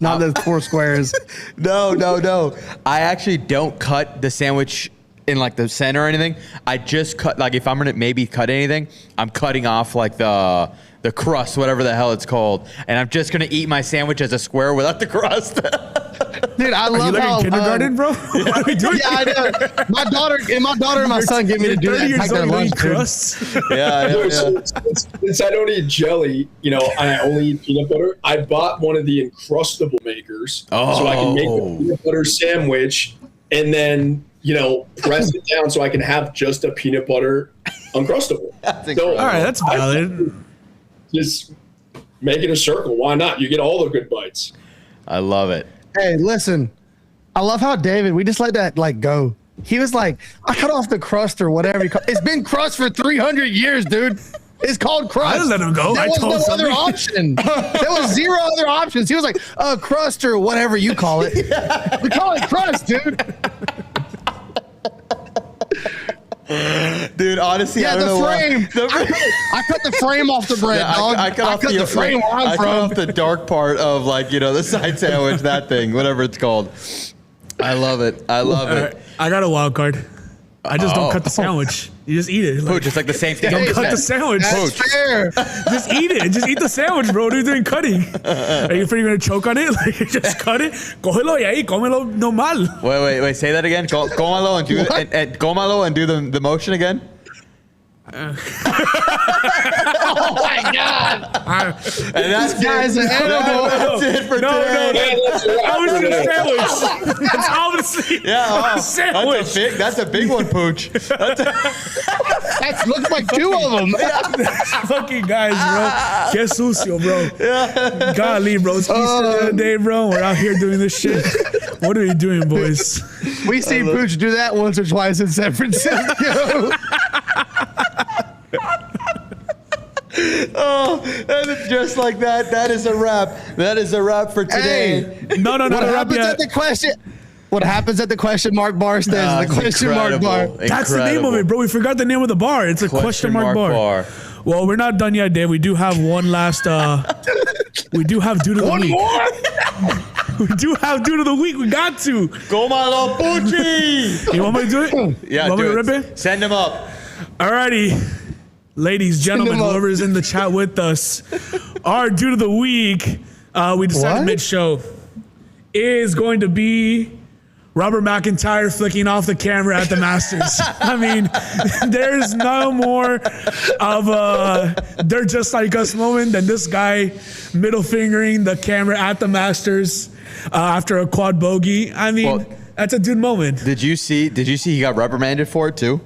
S3: 4 squares.
S1: No. I actually don't cut the sandwich in like the center or anything. I just cut, like, if I'm gonna maybe cut anything, I'm cutting off like the crust, whatever the hell it's called, and I'm just gonna eat my sandwich as a square without the crust.
S3: Dude, I love
S4: you
S3: how
S4: in kindergarten, bro. What are we doing?
S3: Yeah, I know. My daughter and my son get me to do that. Like their lunch,
S4: crusts.
S1: Yeah.
S5: Since I don't eat jelly, I only eat peanut butter. I bought one of the Uncrustable makers, so I can make a peanut butter sandwich and then press it down so I can have just a peanut butter Uncrustable.
S1: So,
S4: all right, that's valid.
S5: Just make it a circle. Why not? You get all the good bites.
S1: I love it.
S3: Hey, listen, I love how David, we just let that like go. He was like, I cut off the crust or whatever. It's been crust for 300 years, dude. It's called crust.
S4: I didn't let him go.
S3: There was no other option. There was 0 other options. He was like, crust or whatever you call it. We call it crust, dude.
S1: Dude, honestly, I don't know
S3: frame. I cut the frame off the bread, dog.
S1: I cut off the
S3: frame where I'm
S1: I
S3: from.
S1: cut off the dark part of the side sandwich, that thing, whatever it's called. I love it.
S4: All right, I got a wild card. I just don't cut the sandwich. You just eat it.
S1: Pooch, it's like the same thing.
S4: Don't cut the sandwich.
S3: That's fair.
S4: Just eat it. Just eat the sandwich, bro. What are you doing cutting? Are you afraid you're going to choke on it? Like, just cut it. Cógelo y ahí, cómelo normal.
S1: Wait. Say that again. Cómalo and do cómalo and do the motion again.
S3: Oh my God!
S1: And that's
S3: Guys,
S1: that's it for today.
S4: That was just a sandwich. That's obviously a sandwich.
S1: That's a big one, Pooch.
S3: That looks like 2 of them.
S4: Fucking guys, bro. Que sucio, bro. Golly, bro. It's Easter the other day, bro. We're out here doing this shit. What are you doing, boys?
S3: We see Pooch do that once or twice in San Francisco.
S1: Oh, and it's just like that. That is a wrap. That is a wrap for today.
S3: Hey,
S4: No.
S3: What happens at the question? What happens at the question mark bar stays in the question mark bar.
S4: That's the name of it, bro. We forgot the name of the bar. It's a question mark bar. Well, we're not done yet, Dave. We do have one last. We do have dude of the week. We do have dude of the week. We got to.
S1: Cómalo, Pucci.
S4: You want me to do it?
S1: Yeah,
S4: you want me to
S1: do
S4: rip
S1: it.
S4: it?
S1: Send him up.
S4: Alrighty. Ladies, gentlemen, whoever's in the chat with us, our dude of the week, we decided mid-show, is going to be Robert McIntyre flicking off the camera at the Masters. I mean, there's no more of a they're just like us moment than this guy middle fingering the camera at the Masters after a quad bogey. I mean, that's a dude moment.
S1: Did you see he got reprimanded for it too?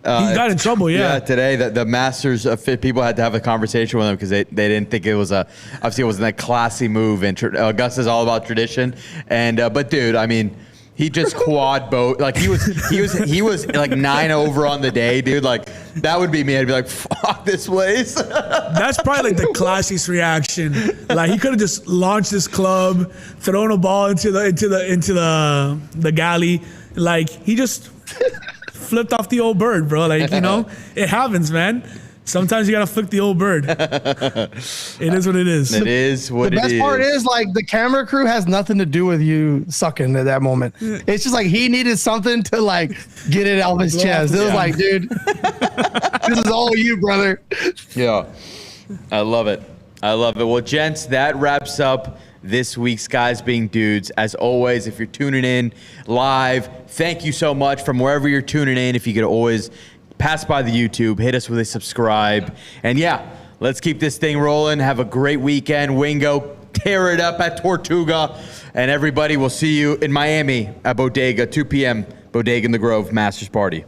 S4: He got in trouble, yeah.
S1: Today the Masters people had to have a conversation with him because they didn't think it was obviously it wasn't a classy move. And Augusta's all about tradition. And but dude, I mean, he just quad boat like he was like 9 over on the day, dude. Like that would be me. I'd be like, fuck this place.
S4: That's probably like the classiest reaction. Like he could have just launched his club, thrown a ball into the galley. Like he just flipped off the old bird, bro. Like, it happens, man. Sometimes you gotta flick the old bird. It is what it is.
S1: It is what it is.
S3: The best part is like the camera crew has nothing to do with you sucking at that moment. It's just like he needed something to like get it off his chest. It was like, dude, this is all you, brother.
S1: Yeah, I love it. Well, gents, that wraps up this week's Guys Being Dudes. As always, if you're tuning in live, thank you so much from wherever you're tuning in. If you could always pass by the YouTube, hit us with a subscribe. And yeah, let's keep this thing rolling. Have a great weekend. Wingo, tear it up at Tortuga. And everybody, we'll see you in Miami at Bodega, 2 p.m., Bodega in the Grove, Masters Party.